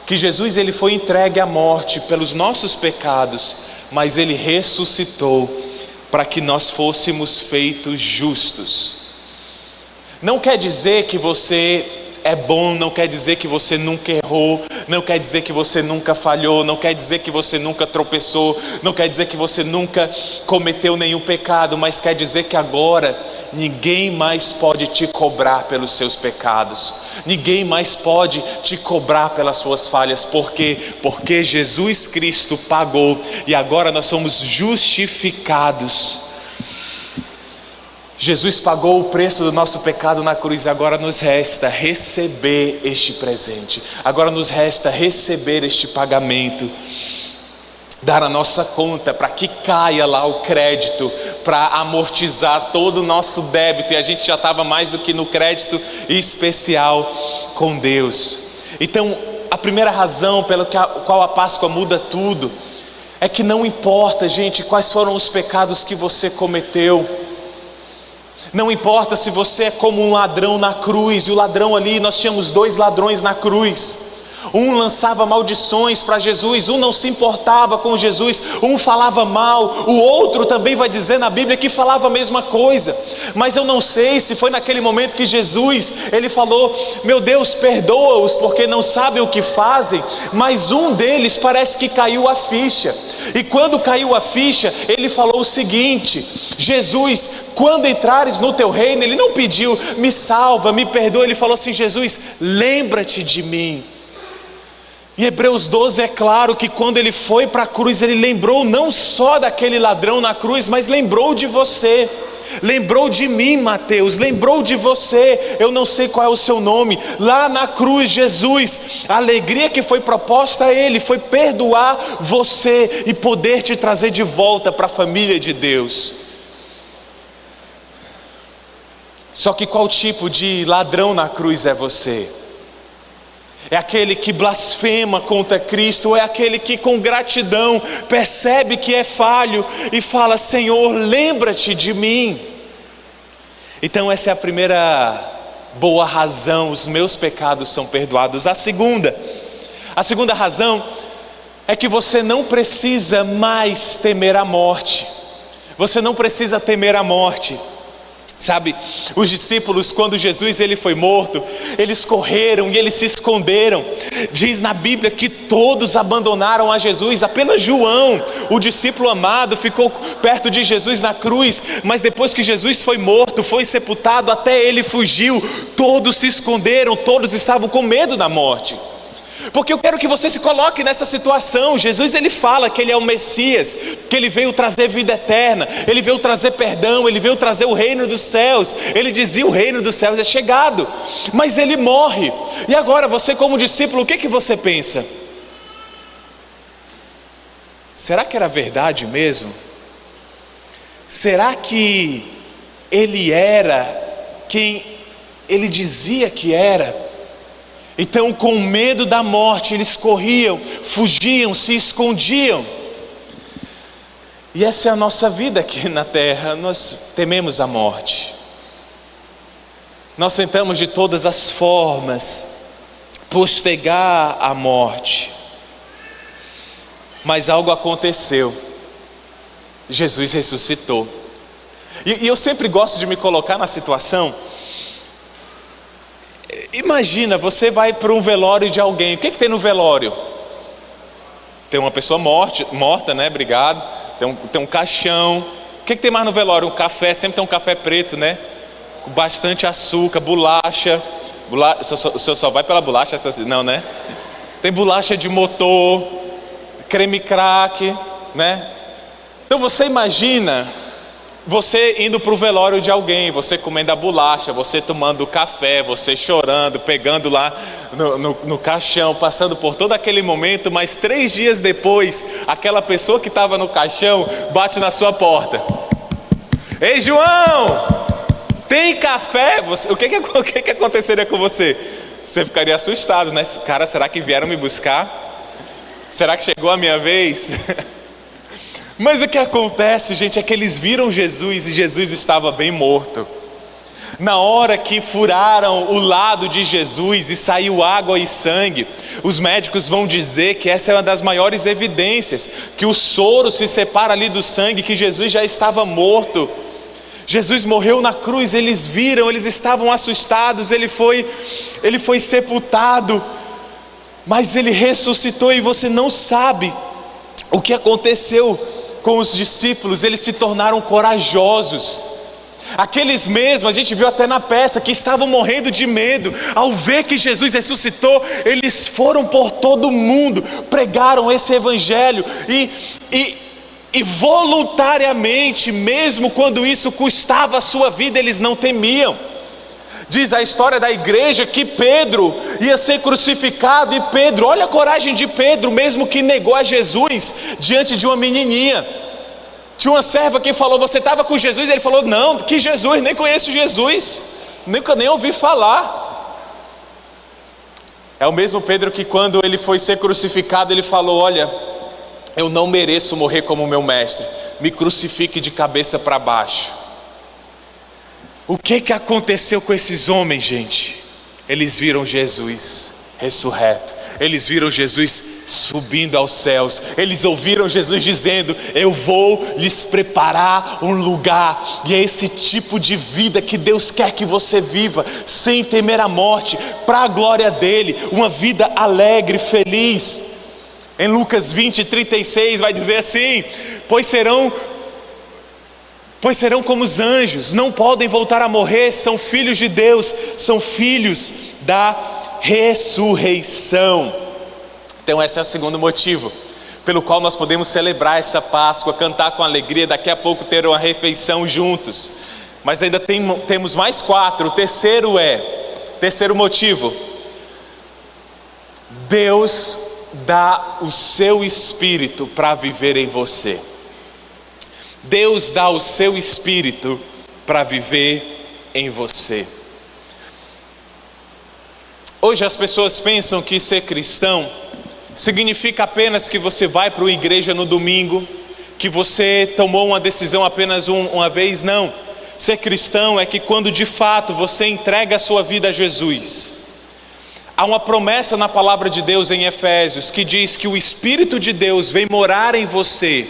que Jesus ele foi entregue à morte pelos nossos pecados, mas ele ressuscitou para que nós fôssemos feitos justos. Não quer dizer que você é bom, não quer dizer que você nunca errou, não quer dizer que você nunca falhou, não quer dizer que você nunca tropeçou, não quer dizer que você nunca cometeu nenhum pecado, mas quer dizer que agora ninguém mais pode te cobrar pelos seus pecados, ninguém mais pode te cobrar pelas suas falhas. Por quê? Porque Jesus Cristo pagou e agora nós somos justificados. Jesus pagou o preço do nosso pecado na cruz, agora nos resta receber este presente, agora nos resta receber este pagamento, dar a nossa conta para que caia lá o crédito, para amortizar todo o nosso débito, e a gente já estava mais do que no crédito especial com Deus. Então, a primeira razão pela qual a Páscoa muda tudo, é que não importa, gente, quais foram os pecados que você cometeu, não importa se você é como um ladrão na cruz, e o ladrão ali, nós tínhamos 2 ladrões na cruz, um lançava maldições para Jesus, um não se importava com Jesus, um falava mal, o outro também vai dizer na Bíblia que falava a mesma coisa, mas eu não sei se foi naquele momento que Jesus, ele falou, meu Deus, perdoa-os porque não sabem o que fazem, mas um deles parece que caiu a ficha, e quando caiu a ficha, ele falou o seguinte, Jesus, quando entrares no teu reino, ele não pediu, me salva, me perdoa, ele falou assim, Jesus, lembra-te de mim. Em Hebreus 12 é claro que quando ele foi para a cruz, ele lembrou não só daquele ladrão na cruz, mas lembrou de você, lembrou de mim, Mateus, lembrou de você, eu não sei qual é o seu nome, lá na cruz, Jesus, a alegria que foi proposta a ele, foi perdoar você e poder te trazer de volta para a família de Deus. Só que qual tipo de ladrão na cruz é você? É aquele que blasfema contra Cristo, ou é aquele que com gratidão percebe que é falho e fala, Senhor, lembra-te de mim. Então essa é a primeira boa razão, os meus pecados são perdoados. A segunda razão é que você não precisa mais temer a morte. Você não precisa temer a morte. Sabe, os discípulos, quando Jesus ele foi morto, eles correram e eles se esconderam. Diz na Bíblia que todos abandonaram a Jesus, apenas João, o discípulo amado, ficou perto de Jesus na cruz. Mas depois que Jesus foi morto, foi sepultado, até ele fugiu. Todos se esconderam, todos estavam com medo da morte. Porque eu quero que você se coloque nessa situação. Jesus ele fala que ele é o Messias, que ele veio trazer vida eterna, ele veio trazer perdão, ele veio trazer o reino dos céus. Ele dizia o reino dos céus é chegado, mas ele morre. E agora você como discípulo, o que você pensa? Será que era verdade mesmo? Será que ele era quem ele dizia que era? Então, com medo da morte, eles corriam, fugiam, se escondiam. E essa é a nossa vida aqui na terra, nós tememos a morte. Nós tentamos de todas as formas postergar a morte. Mas algo aconteceu. Jesus ressuscitou. E eu sempre gosto de me colocar na situação. Imagina, você vai para um velório de alguém. O que tem no velório? Tem uma pessoa morta, né? Obrigado. Tem um caixão. O que tem mais no velório? Um café, sempre tem um café preto, né? Com bastante açúcar, bolacha. O senhor só vai pela bolacha? Não, né? Tem bolacha de motor, creme crack, né? Então você imagina você indo para o velório de alguém, você comendo a bolacha, você tomando o café, você chorando, pegando lá no caixão, passando por todo aquele momento, mas 3 dias depois, aquela pessoa que estava no caixão bate na sua porta. Ei, João, tem café? O que aconteceria com você? Você ficaria assustado, né? Cara, será que vieram me buscar? Será que chegou a minha vez? Mas o que acontece, gente, é que eles viram Jesus e Jesus estava bem morto. Na hora que furaram o lado de Jesus e saiu água e sangue, os médicos vão dizer que essa é uma das maiores evidências, que o soro se separa ali do sangue, que Jesus já estava morto. Jesus morreu na cruz, eles viram, eles estavam assustados, ele foi sepultado, mas ele ressuscitou e você não sabe o que aconteceu com os discípulos. Eles se tornaram corajosos. Aqueles mesmos, a gente viu até na peça, que estavam morrendo de medo, ao ver que Jesus ressuscitou, eles foram por todo mundo, pregaram esse evangelho e voluntariamente, mesmo quando isso custava a sua vida, eles não temiam. Diz a história da igreja que Pedro ia ser crucificado, e Pedro, olha a coragem de Pedro, mesmo que negou a Jesus diante de uma menininha. Tinha uma serva que falou: você estava com Jesus? Ele falou: não, que Jesus? Nem conheço Jesus, nunca nem ouvi falar. É o mesmo Pedro que, quando ele foi ser crucificado, ele falou: olha, eu não mereço morrer como meu mestre, me crucifique de cabeça para baixo. O que aconteceu com esses homens, gente? Eles viram Jesus ressurreto, eles viram Jesus subindo aos céus, eles ouviram Jesus dizendo: eu vou lhes preparar um lugar. E é esse tipo de vida que Deus quer que você viva, sem temer a morte, para a glória dele, uma vida alegre, feliz. Em Lucas 20:36 vai dizer assim: pois serão como os anjos, não podem voltar a morrer, são filhos de Deus, são filhos da ressurreição. Então esse é o segundo motivo pelo qual nós podemos celebrar essa Páscoa, cantar com alegria, daqui a pouco ter uma refeição juntos. Mas ainda temos mais 4. O terceiro motivo: Deus dá o seu Espírito para viver em você. Deus dá o seu Espírito para viver em você. Hoje as pessoas pensam que ser cristão significa apenas que você vai para uma igreja no domingo, que você tomou uma decisão apenas uma vez. Não. Ser cristão é que quando de fato você entrega a sua vida a Jesus, há uma promessa na palavra de Deus em Efésios que diz que o Espírito de Deus vem morar em você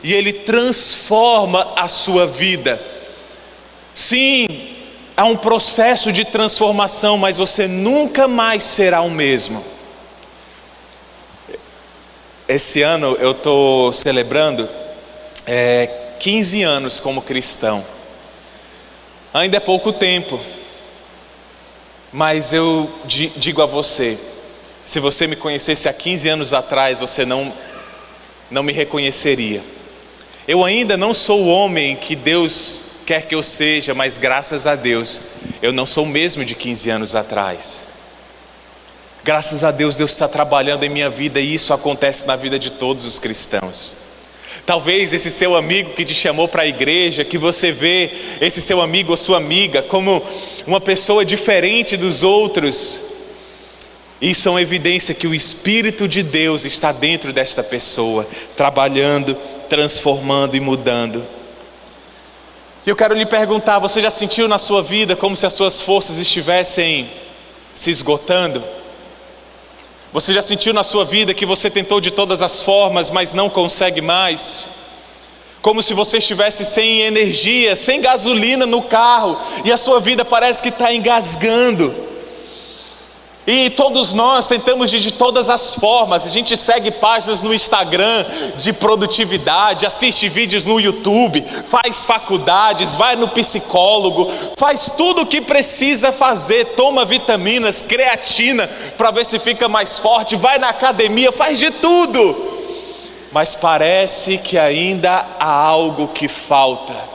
e ele transforma a sua vida. Sim, há um processo de transformação, mas você nunca mais será o mesmo. Esse ano eu estou celebrando 15 anos como cristão. Ainda é pouco tempo, mas eu digo a você, se você me conhecesse há 15 anos atrás, você não me reconheceria. Eu ainda não sou o homem que Deus quer que eu seja, mas graças a Deus, eu não sou o mesmo de 15 anos atrás. Graças a Deus, Deus está trabalhando em minha vida, e isso acontece na vida de todos os cristãos. Talvez esse seu amigo que te chamou para a igreja, que você vê esse seu amigo ou sua amiga como uma pessoa diferente dos outros, isso é uma evidência que o Espírito de Deus está dentro desta pessoa, trabalhando, transformando e mudando. E eu quero lhe perguntar: você já sentiu na sua vida como se as suas forças estivessem se esgotando? Você já sentiu na sua vida que você tentou de todas as formas, mas não consegue mais? Como se você estivesse sem energia, sem gasolina no carro, e a sua vida parece que está engasgando. E todos nós tentamos de todas as formas. A gente segue páginas no Instagram de produtividade, assiste vídeos no YouTube, faz faculdades, vai no psicólogo, faz tudo o que precisa fazer, toma vitaminas, creatina para ver se fica mais forte, vai na academia, faz de tudo. Mas parece que ainda há algo que falta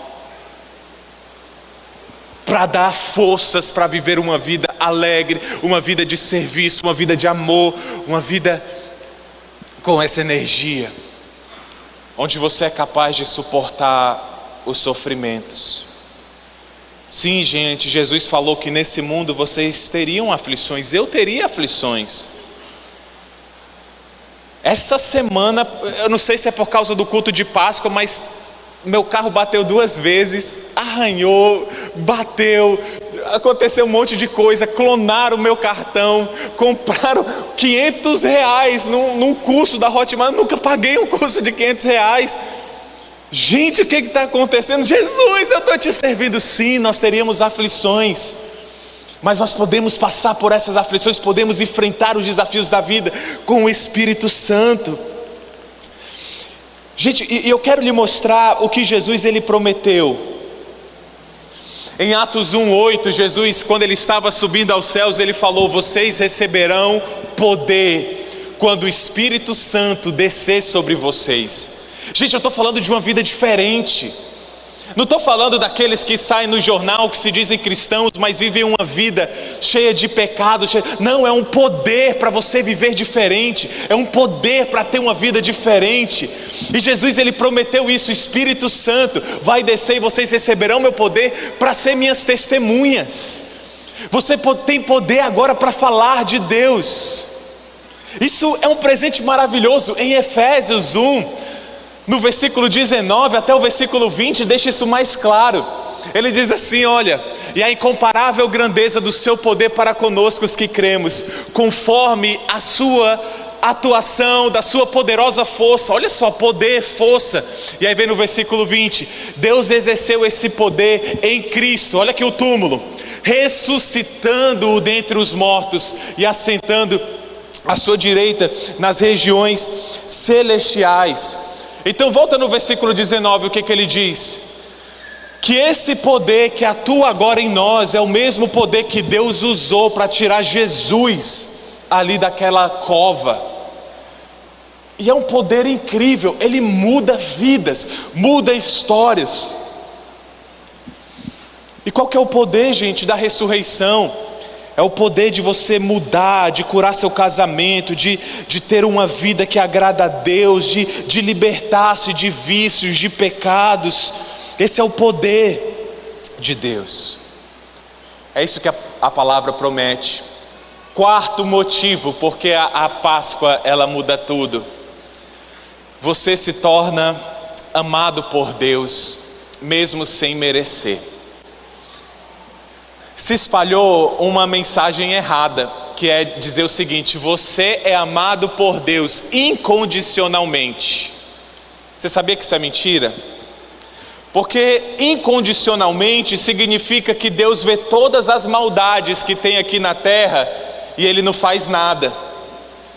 para dar forças para viver uma vida alegre, uma vida de serviço, uma vida de amor, uma vida com essa energia, onde você é capaz de suportar os sofrimentos. Sim, gente, Jesus falou que nesse mundo vocês teriam aflições, eu teria aflições. Essa semana, eu não sei se é por causa do culto de Páscoa, mas meu carro bateu 2 vezes, arranhou, bateu, aconteceu um monte de coisa, clonaram o meu cartão, compraram R$500 num curso da Hotmart. Eu nunca paguei um curso de R$500. Gente, o que está acontecendo? Jesus, eu estou te servindo. Sim, nós teríamos aflições, mas nós podemos passar por essas aflições, podemos enfrentar os desafios da vida com o Espírito Santo. Gente, e eu quero lhe mostrar o que Jesus ele prometeu. Em Atos 1:8, Jesus, quando ele estava subindo aos céus, ele falou: vocês receberão poder quando o Espírito Santo descer sobre vocês. Gente, eu estou falando de uma vida diferente. Não estou falando daqueles que saem no jornal, que se dizem cristãos, mas vivem uma vida cheia de pecado. Não, é um poder para você viver diferente. É um poder para ter uma vida diferente. E Jesus ele prometeu isso: o Espírito Santo vai descer e vocês receberão meu poder para ser minhas testemunhas. Você tem poder agora para falar de Deus. Isso é um presente maravilhoso. Em Efésios 1, no versículo 19 até o versículo 20, deixa isso mais claro. Ele diz assim: olha, e a incomparável grandeza do seu poder para conosco os que cremos, conforme a sua atuação, da sua poderosa força. Olha só, poder, força. E aí vem no versículo 20: Deus exerceu esse poder em Cristo. Olha aqui o túmulo: ressuscitando-o dentre os mortos e assentando à sua direita nas regiões celestiais. Então volta no versículo 19, o que ele diz? Que esse poder que atua agora em nós é o mesmo poder que Deus usou para tirar Jesus ali daquela cova. E é um poder incrível, ele muda vidas, muda histórias. E qual que é o poder, gente, da ressurreição? É o poder de você mudar, de curar seu casamento, de ter uma vida que agrada a Deus, de libertar-se de vícios, de pecados. Esse é o poder de Deus. É isso que a palavra promete. Quarto motivo, porque a Páscoa ela muda tudo. Você se torna amado por Deus, mesmo sem merecer. Se espalhou uma mensagem errada, que é dizer o seguinte: você é amado por Deus incondicionalmente. Você sabia que isso é mentira? Porque incondicionalmente significa que Deus vê todas as maldades que tem aqui na terra e Ele não faz nada.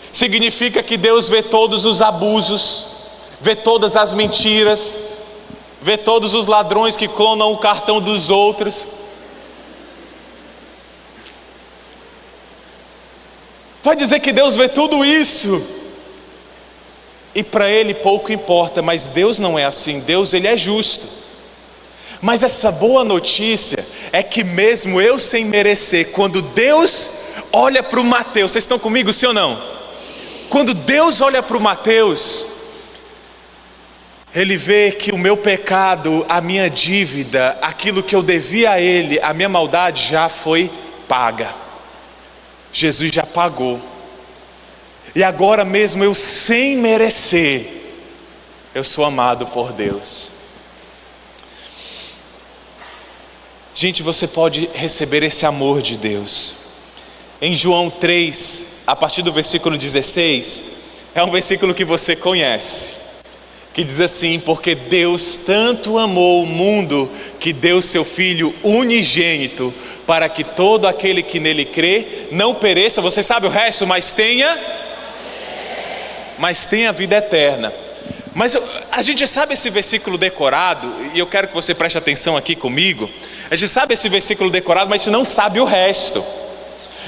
Significa que Deus vê todos os abusos, vê todas as mentiras, vê todos os ladrões que clonam o cartão dos outros. Vai dizer que Deus vê tudo isso e para Ele pouco importa, mas Deus não é assim. Deus ele é justo. Mas essa boa notícia é que mesmo eu sem merecer, quando Deus olha para o Mateus, vocês estão comigo, sim ou não? Quando Deus olha para o Mateus, Ele vê que o meu pecado, a minha dívida, aquilo que eu devia a Ele, a minha maldade já foi paga. Jesus já pagou. E agora mesmo eu sem merecer, eu sou amado por Deus. Gente, você pode receber esse amor de Deus. Em João 3, a partir do versículo 16, é um versículo que você conhece, que diz assim: porque Deus tanto amou o mundo que deu seu Filho unigênito, para que todo aquele que nele crê não pereça. Você sabe o resto, mas tenha vida eterna. Mas a gente sabe esse versículo decorado, e eu quero que você preste atenção aqui comigo. A gente sabe esse versículo decorado, mas a gente não sabe o resto.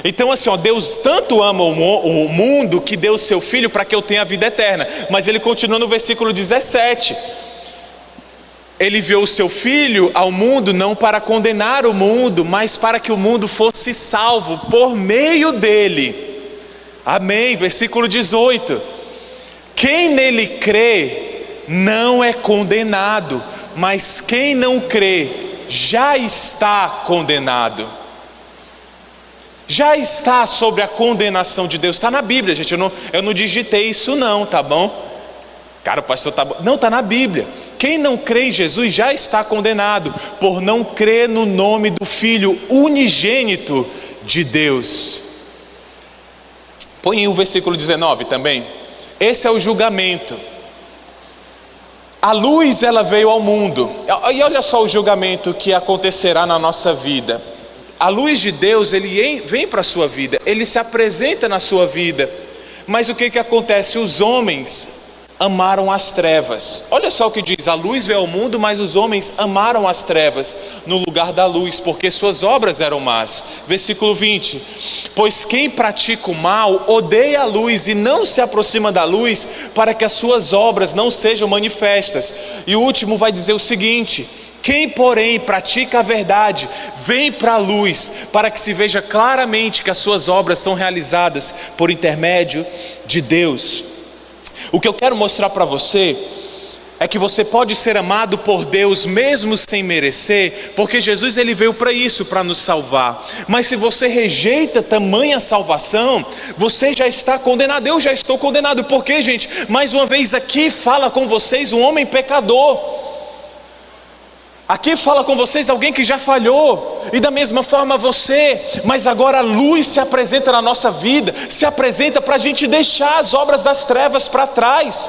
Então assim, Deus tanto ama o mundo que deu o seu Filho para que eu tenha a vida eterna. Mas ele continua no versículo 17: Ele enviou o seu Filho ao mundo não para condenar o mundo, mas para que o mundo fosse salvo por meio dele. Amém. Versículo 18: Quem nele crê não é condenado, mas quem não crê já está condenado. Já está sobre a condenação de Deus. Está na Bíblia, gente. Eu não digitei isso não, tá bom? Cara, o pastor tá bom. Não, está na Bíblia. Quem não crê em Jesus já está condenado, por não crer no nome do Filho unigênito de Deus. Põe o versículo 19 também. Esse é o julgamento. A luz, ela veio ao mundo. E olha só o julgamento que acontecerá na nossa vida. A luz de Deus, ele vem para a sua vida, ele se apresenta na sua vida. Mas o que acontece? Os homens amaram as trevas. Olha só o que diz: a luz veio ao mundo, mas os homens amaram as trevas no lugar da luz, porque suas obras eram más. Versículo 20: pois quem pratica o mal odeia a luz e não se aproxima da luz, para que as suas obras não sejam manifestas. E o último vai dizer o seguinte: quem, porém, pratica a verdade, vem para a luz, para que se veja claramente que as suas obras são realizadas por intermédio de Deus. O que eu quero mostrar para você é que você pode ser amado por Deus mesmo sem merecer, porque Jesus, ele veio para isso, para nos salvar. Mas se você rejeita tamanha salvação, você já está condenado. Eu já estou condenado. Por quê, gente? Mais uma vez aqui fala com vocês um homem pecador. Aqui fala com vocês alguém que já falhou, e da mesma forma você, mas agora a luz se apresenta na nossa vida, se apresenta para a gente deixar as obras das trevas para trás.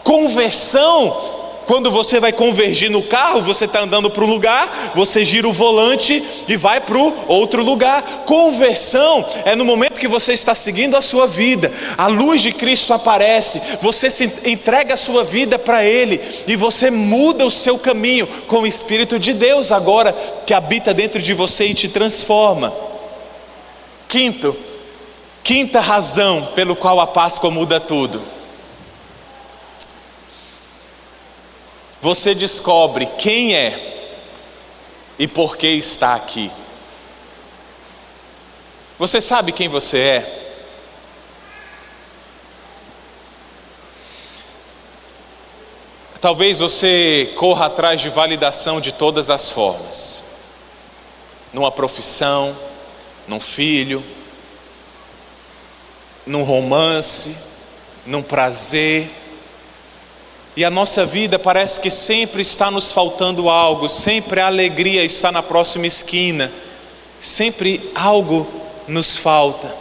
Conversão, quando você vai convergir no carro, você está andando para um lugar, você gira o volante e vai para o outro lugar. Conversão é no momento que você está seguindo a sua vida, a luz de Cristo aparece, você se entrega a sua vida para Ele e você muda o seu caminho com o Espírito de Deus agora que habita dentro de você e te transforma. Quinta razão pelo qual a Páscoa muda tudo. Você descobre quem é e por que está aqui. Você sabe quem você é? Talvez você corra atrás de validação de todas as formas. Numa profissão, num filho, num romance, num prazer. E a nossa vida parece que sempre está nos faltando algo, sempre a alegria está na próxima esquina, sempre algo nos falta.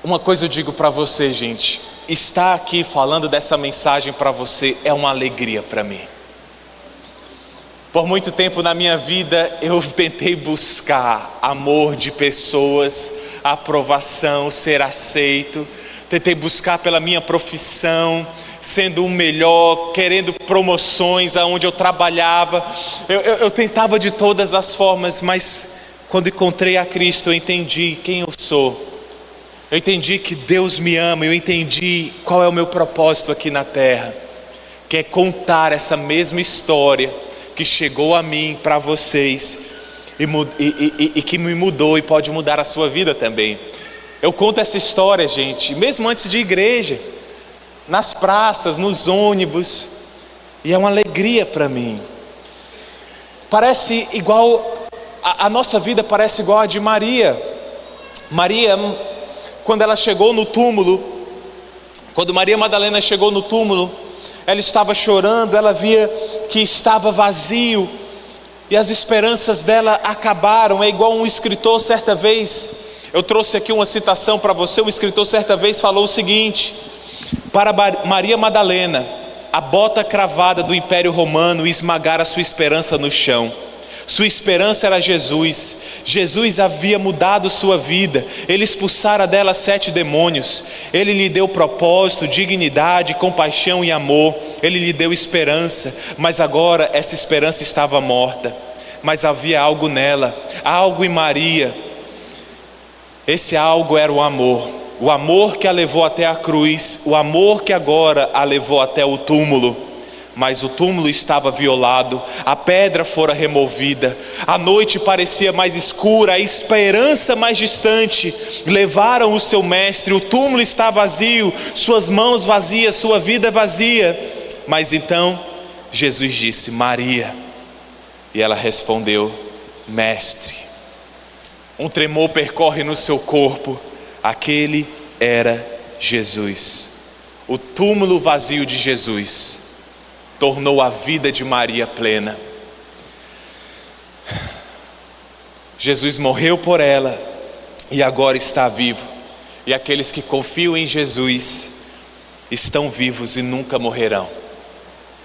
Uma coisa eu digo para você, gente, estar aqui falando dessa mensagem para você é uma alegria para mim. Por muito tempo na minha vida eu tentei buscar amor de pessoas, aprovação, ser aceito. Tentei buscar pela minha profissão, sendo o melhor, querendo promoções aonde eu trabalhava. Eu tentava de todas as formas, mas quando encontrei a Cristo eu entendi quem eu sou. Eu entendi que Deus me ama, eu entendi qual é o meu propósito aqui na terra, que é contar essa mesma história que chegou a mim, para vocês, e que me mudou e pode mudar a sua vida também. Eu conto essa história, gente, mesmo antes de igreja, nas praças, nos ônibus, e é uma alegria para mim. Parece igual, a nossa vida parece igual a de Maria. Maria, quando ela chegou no túmulo, quando Maria Madalena chegou no túmulo, ela estava chorando, ela via que estava vazio, e as esperanças dela acabaram. É igual um escritor certa vez. Eu trouxe aqui uma citação para você. O escritor certa vez falou o seguinte: para Maria Madalena, a bota cravada do Império Romano esmagara sua esperança no chão. Sua esperança era Jesus. Jesus havia mudado sua vida. Ele expulsara dela 7 demônios. Ele lhe deu propósito, dignidade, compaixão e amor. Ele lhe deu esperança. Mas agora essa esperança estava morta. Mas havia algo nela, algo em Maria. Esse algo era o amor que a levou até a cruz, o amor que agora a levou até o túmulo. Mas o túmulo estava violado, a pedra fora removida, a noite parecia mais escura, a esperança mais distante. Levaram o seu mestre, o túmulo está vazio, suas mãos vazias, sua vida vazia. Mas então Jesus disse: Maria. E ela respondeu: Mestre. Um tremor percorre no seu corpo. Aquele era Jesus. O túmulo vazio de Jesus tornou a vida de Maria plena. Jesus morreu por ela e agora está vivo. E aqueles que confiam em Jesus estão vivos e nunca morrerão.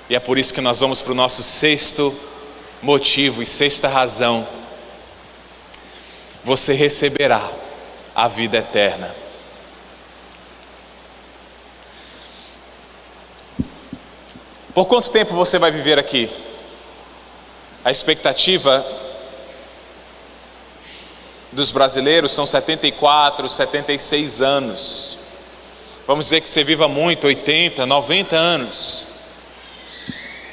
E é por isso que nós vamos para o nosso sexto motivo e sexta razão. Você receberá a vida eterna. Por quanto tempo você vai viver aqui? A expectativa dos brasileiros são 74, 76 anos. Vamos dizer que você viva muito, 80, 90 anos.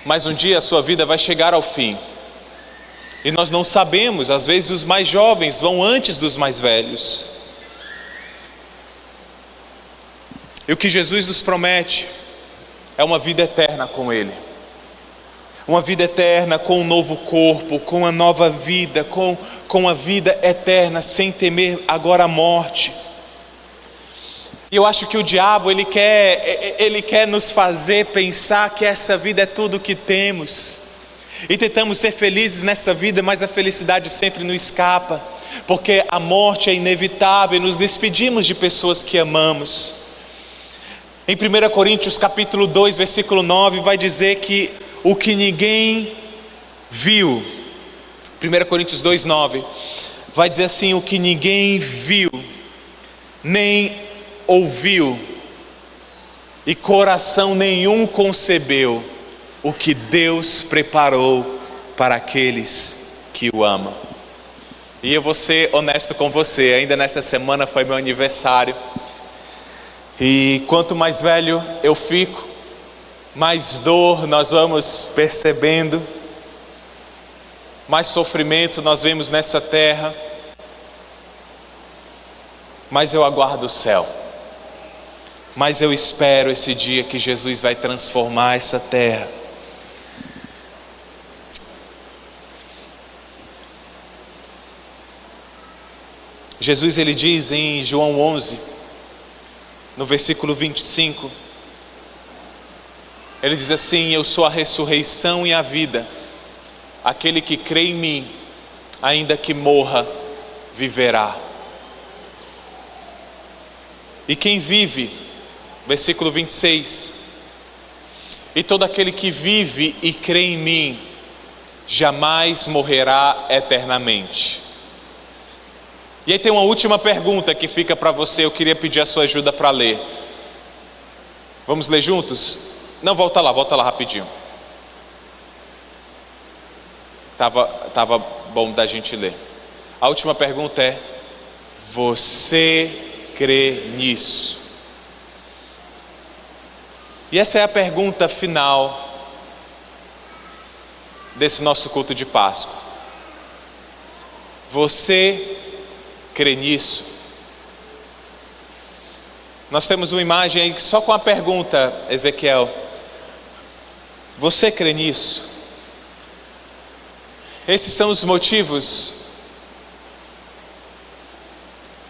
Mas um dia a sua vida vai chegar ao fim. E nós não sabemos, às vezes os mais jovens vão antes dos mais velhos. E o que Jesus nos promete é uma vida eterna com Ele. Uma vida eterna com um novo corpo, com uma nova vida, com a vida eterna, sem temer agora a morte. E eu acho que o diabo, ele quer nos fazer pensar que essa vida é tudo o que temos. E tentamos ser felizes nessa vida, mas a felicidade sempre nos escapa. Porque a morte é inevitável e nos despedimos de pessoas que amamos. Em 1 Coríntios capítulo 2, versículo 9, vai dizer que o que ninguém viu, 1 Coríntios 2, 9, vai dizer assim: o que ninguém viu, nem ouviu, e coração nenhum concebeu, o que Deus preparou para aqueles que o amam. E eu vou ser honesto com você, ainda nessa semana foi meu aniversário, e quanto mais velho eu fico, mais dor nós vamos percebendo, mais sofrimento nós vemos nessa terra, mas eu aguardo o céu, mas eu espero esse dia que Jesus vai transformar essa terra. Jesus, ele diz em João 11, no versículo 25, ele diz assim: eu sou a ressurreição e a vida, aquele que crê em mim, ainda que morra, viverá. E quem vive, versículo 26, e todo aquele que vive e crê em mim, jamais morrerá eternamente. E aí tem uma última pergunta que fica para você, eu queria pedir a sua ajuda para ler. Vamos ler juntos? Não, volta lá rapidinho. Tava bom da gente ler. A última pergunta é: você crê nisso? E essa é a pergunta final desse nosso culto de Páscoa. Você crê nisso? Nós temos uma imagem aí só com a pergunta, Ezequiel. Você crê nisso? Esses são os motivos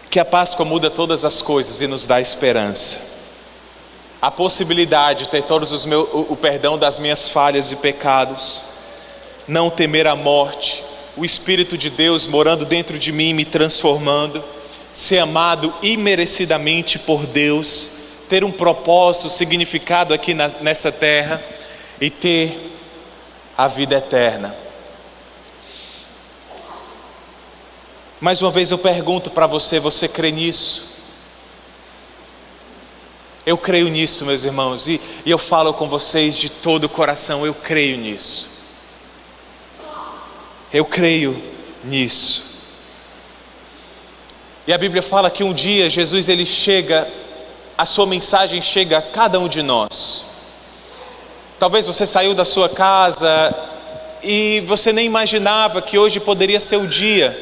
que a Páscoa muda todas as coisas e nos dá esperança. A possibilidade de ter o perdão das minhas falhas e pecados, não temer a morte, o Espírito de Deus morando dentro de mim, me transformando, ser amado imerecidamente por Deus, ter um propósito, significado aqui nessa terra e ter a vida eterna. Mais uma vez eu pergunto para você: você crê nisso? Eu creio nisso, meus irmãos, e eu falo com vocês de todo o coração, eu creio nisso. Eu creio nisso. E a Bíblia fala que um dia Jesus, ele chega, a sua mensagem chega a cada um de nós. Talvez você saiu da sua casa e você nem imaginava que hoje poderia ser o dia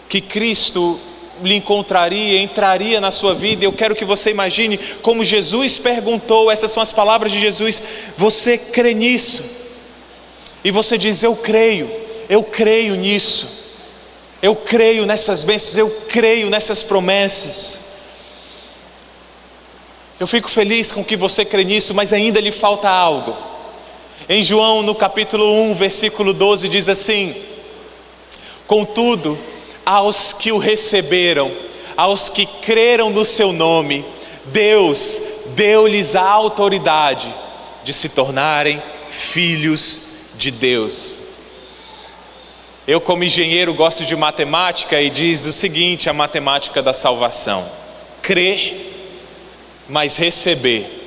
que Cristo lhe encontraria, entraria na sua vida. Eu quero que você imagine como Jesus perguntou, essas são as palavras de Jesus: você crê nisso? E você diz: eu creio nisso, eu creio nessas bênçãos, eu creio nessas promessas. Eu fico feliz com que você crê nisso, mas ainda lhe falta algo. Em João, no capítulo 1, versículo 12, diz assim: contudo, aos que o receberam, aos que creram no seu nome, Deus deu-lhes a autoridade de se tornarem filhos de Deus. Eu, como engenheiro, gosto de matemática e diz o seguinte: a matemática da salvação: crer, mas receber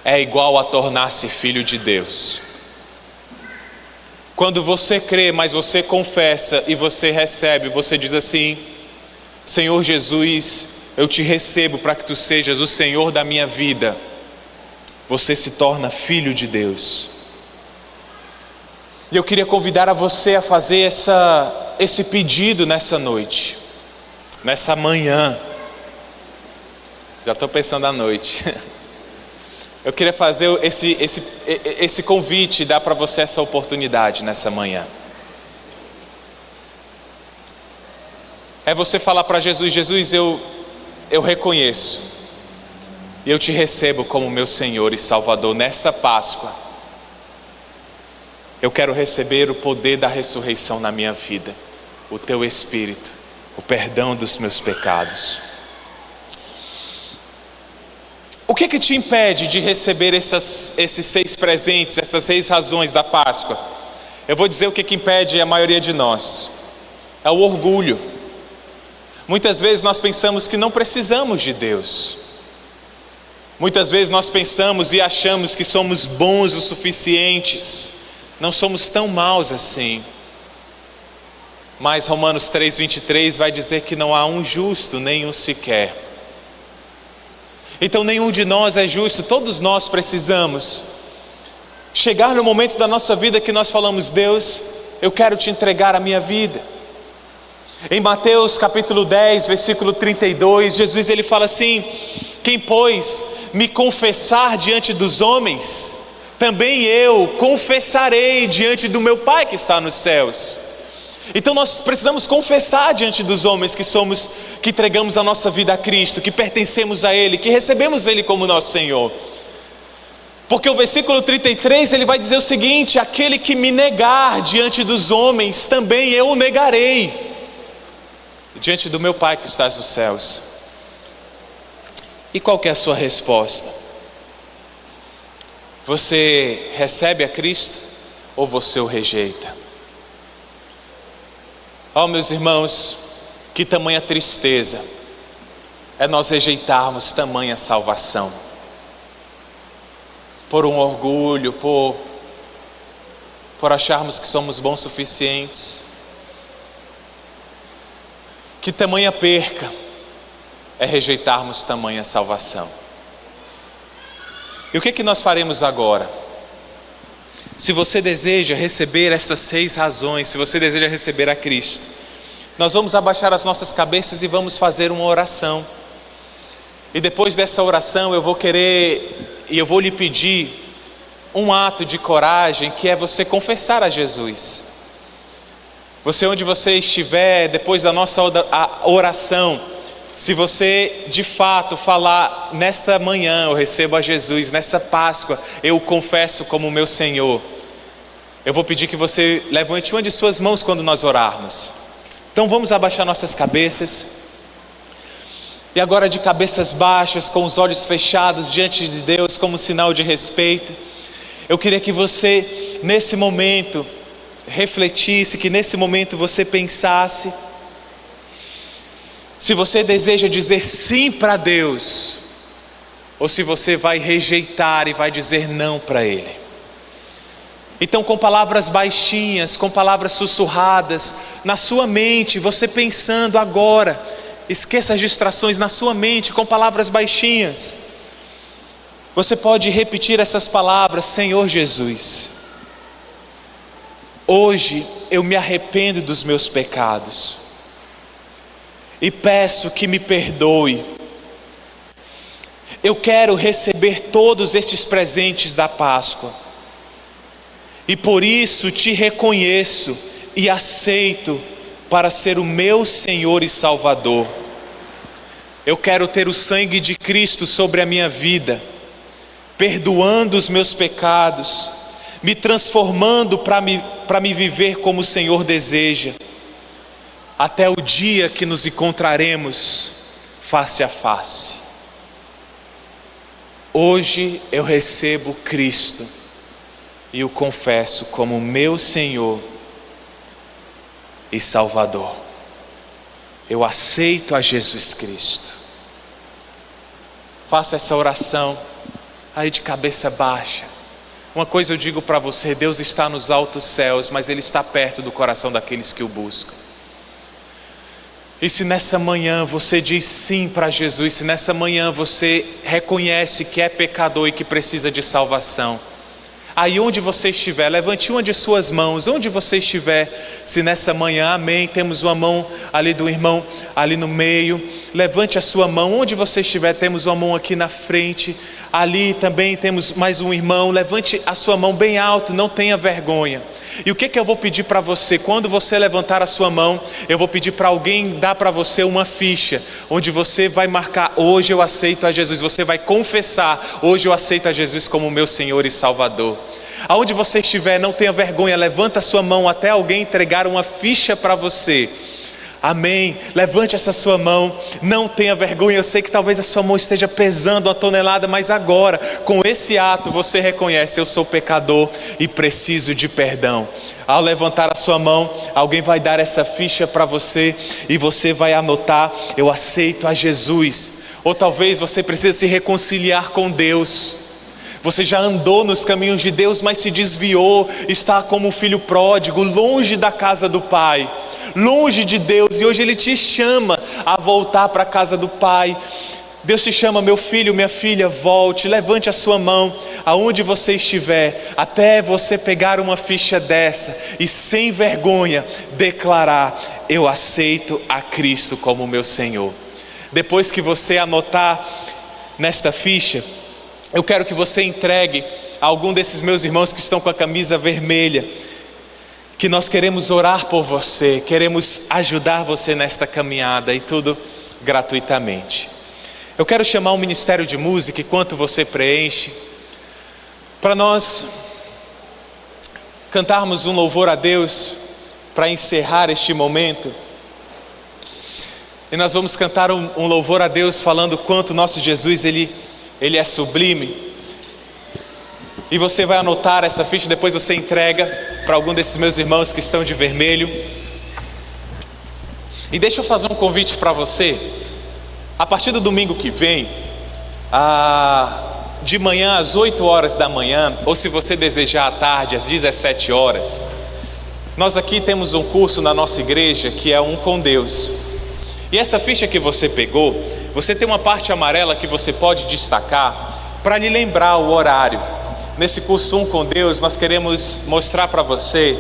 é igual a tornar-se filho de Deus. Quando você crê, mas você confessa e você recebe, você diz assim: Senhor Jesus, eu te recebo para que tu sejas o Senhor da minha vida. Você se torna filho de Deus. E eu queria convidar a você a fazer esse pedido nessa noite, nessa manhã. Já estou pensando à noite. Eu queria fazer esse convite, dar para você essa oportunidade nessa manhã. É você falar para Jesus: Jesus, eu reconheço e eu te recebo como meu Senhor e Salvador nessa Páscoa. Eu quero receber o poder da ressurreição na minha vida, o teu Espírito, o perdão dos meus pecados. O que te impede de receber esses 6 presentes, essas 6 razões da Páscoa? Eu vou dizer o que impede a maioria de nós. É o orgulho. Muitas vezes nós pensamos que não precisamos de Deus. Muitas vezes nós pensamos e achamos que somos bons o suficientes. Não somos tão maus assim. Mas Romanos 3:23 vai dizer que não há um justo, nem um sequer. Então nenhum de nós é justo, todos nós precisamos chegar no momento da nossa vida que nós falamos: Deus, eu quero te entregar a minha vida. Em Mateus capítulo 10, versículo 32, Jesus ele fala assim: quem pois me confessar diante dos homens, também eu confessarei diante do meu Pai que está nos céus. Então nós precisamos confessar diante dos homens que entregamos a nossa vida a Cristo, que pertencemos a Ele, que recebemos Ele como nosso Senhor. Porque o versículo 33 ele vai dizer o seguinte: aquele que me negar diante dos homens, também eu o negarei diante do meu Pai que está nos céus. E qual que é a sua resposta? Você recebe a Cristo ou você o rejeita? Oh, meus irmãos, que tamanha tristeza é nós rejeitarmos tamanha salvação por um orgulho, por acharmos que somos bons o suficientes. Que tamanha perca é rejeitarmos tamanha salvação. E o que nós faremos agora? Se você deseja receber essas 6 razões, se você deseja receber a Cristo, nós vamos abaixar as nossas cabeças e vamos fazer uma oração. E depois dessa oração eu vou lhe pedir um ato de coragem, que é você confessar a Jesus. Você, onde você estiver, depois da nossa oração, se você de fato falar: nesta manhã eu recebo a Jesus, nessa Páscoa eu o confesso como meu Senhor, eu vou pedir que você levante uma de suas mãos quando nós orarmos. Então vamos abaixar nossas cabeças. E agora, de cabeças baixas, com os olhos fechados diante de Deus como sinal de respeito, eu queria que você nesse momento refletisse, que nesse momento você pensasse se você deseja dizer sim para Deus, ou se você vai rejeitar e vai dizer não para Ele. Então, com palavras baixinhas, com palavras sussurradas, na sua mente, você pensando agora, esqueça as distrações na sua mente, com palavras baixinhas, você pode repetir essas palavras: Senhor Jesus, hoje eu me arrependo dos meus pecados e peço que me perdoe. Eu quero receber todos estes presentes da Páscoa, e por isso te reconheço e aceito para ser o meu Senhor e Salvador. Eu quero ter o sangue de Cristo sobre a minha vida, perdoando os meus pecados, me transformando para me viver como o Senhor deseja, até o dia que nos encontraremos face a face. Hoje eu recebo Cristo e o confesso como meu Senhor e Salvador. Eu aceito a Jesus Cristo. Faça essa oração aí de cabeça baixa. Uma coisa eu digo para você: Deus está nos altos céus, mas Ele está perto do coração daqueles que o buscam. E se nessa manhã você diz sim para Jesus, se nessa manhã você reconhece que é pecador e que precisa de salvação, aí onde você estiver, levante uma de suas mãos, onde você estiver, se nessa manhã, amém, temos uma mão ali do irmão, ali no meio, levante a sua mão, onde você estiver, temos uma mão aqui na frente, ali também temos mais um irmão, levante a sua mão bem alto, não tenha vergonha. E o que eu vou pedir para você? Quando você levantar a sua mão, eu vou pedir para alguém dar para você uma ficha, onde você vai marcar: hoje eu aceito a Jesus. Você vai confessar: hoje eu aceito a Jesus como meu Senhor e Salvador. Aonde você estiver, não tenha vergonha, levanta a sua mão até alguém entregar uma ficha para você. Amém, levante essa sua mão, não tenha vergonha. Eu sei que talvez a sua mão esteja pesando 1 tonelada, mas agora, com esse ato, você reconhece: eu sou pecador e preciso de perdão. Ao levantar a sua mão, alguém vai dar essa ficha para você e você vai anotar: eu aceito a Jesus. Ou talvez você precise se reconciliar com Deus. Você já andou nos caminhos de Deus, mas se desviou, está como um filho pródigo, longe da casa do Pai, longe de Deus, e hoje Ele te chama a voltar para a casa do Pai. Deus te chama: meu filho, minha filha, volte. Levante a sua mão aonde você estiver, até você pegar uma ficha dessa e sem vergonha declarar: eu aceito a Cristo como meu Senhor. Depois que você anotar nesta ficha, eu quero que você entregue a algum desses meus irmãos que estão com a camisa vermelha, que nós queremos orar por você, queremos ajudar você nesta caminhada, e tudo gratuitamente. Eu quero chamar o Ministério de Música, enquanto você preenche, para nós cantarmos um louvor a Deus, para encerrar este momento. E nós vamos cantar um louvor a Deus, falando quanto nosso Jesus, Ele é sublime. E você vai anotar essa ficha, depois você entrega para algum desses meus irmãos que estão de vermelho. E deixa eu fazer um convite para você. A partir do domingo que vem, de manhã às 8 horas da manhã, ou se você desejar à tarde, às 17 horas, nós aqui temos um curso na nossa igreja que é Um com Deus. E essa ficha que você pegou, você tem uma parte amarela que você pode destacar para lhe lembrar o horário. Nesse curso Um com Deus, nós queremos mostrar para você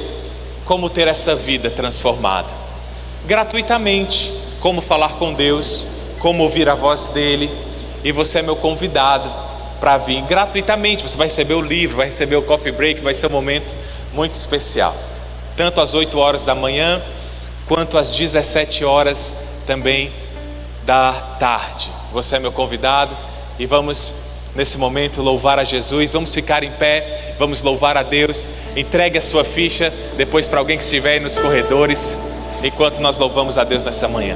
como ter essa vida transformada, gratuitamente, como falar com Deus, como ouvir a voz dEle. E você é meu convidado para vir gratuitamente. Você vai receber o livro, vai receber o coffee break, vai ser um momento muito especial, tanto às 8 horas da manhã, quanto às 17 horas também da tarde. Você é meu convidado e vamos nesse momento louvar a Jesus. Vamos ficar em pé, vamos louvar a Deus. Entregue a sua ficha depois para alguém que estiver aí nos corredores, enquanto nós louvamos a Deus nessa manhã.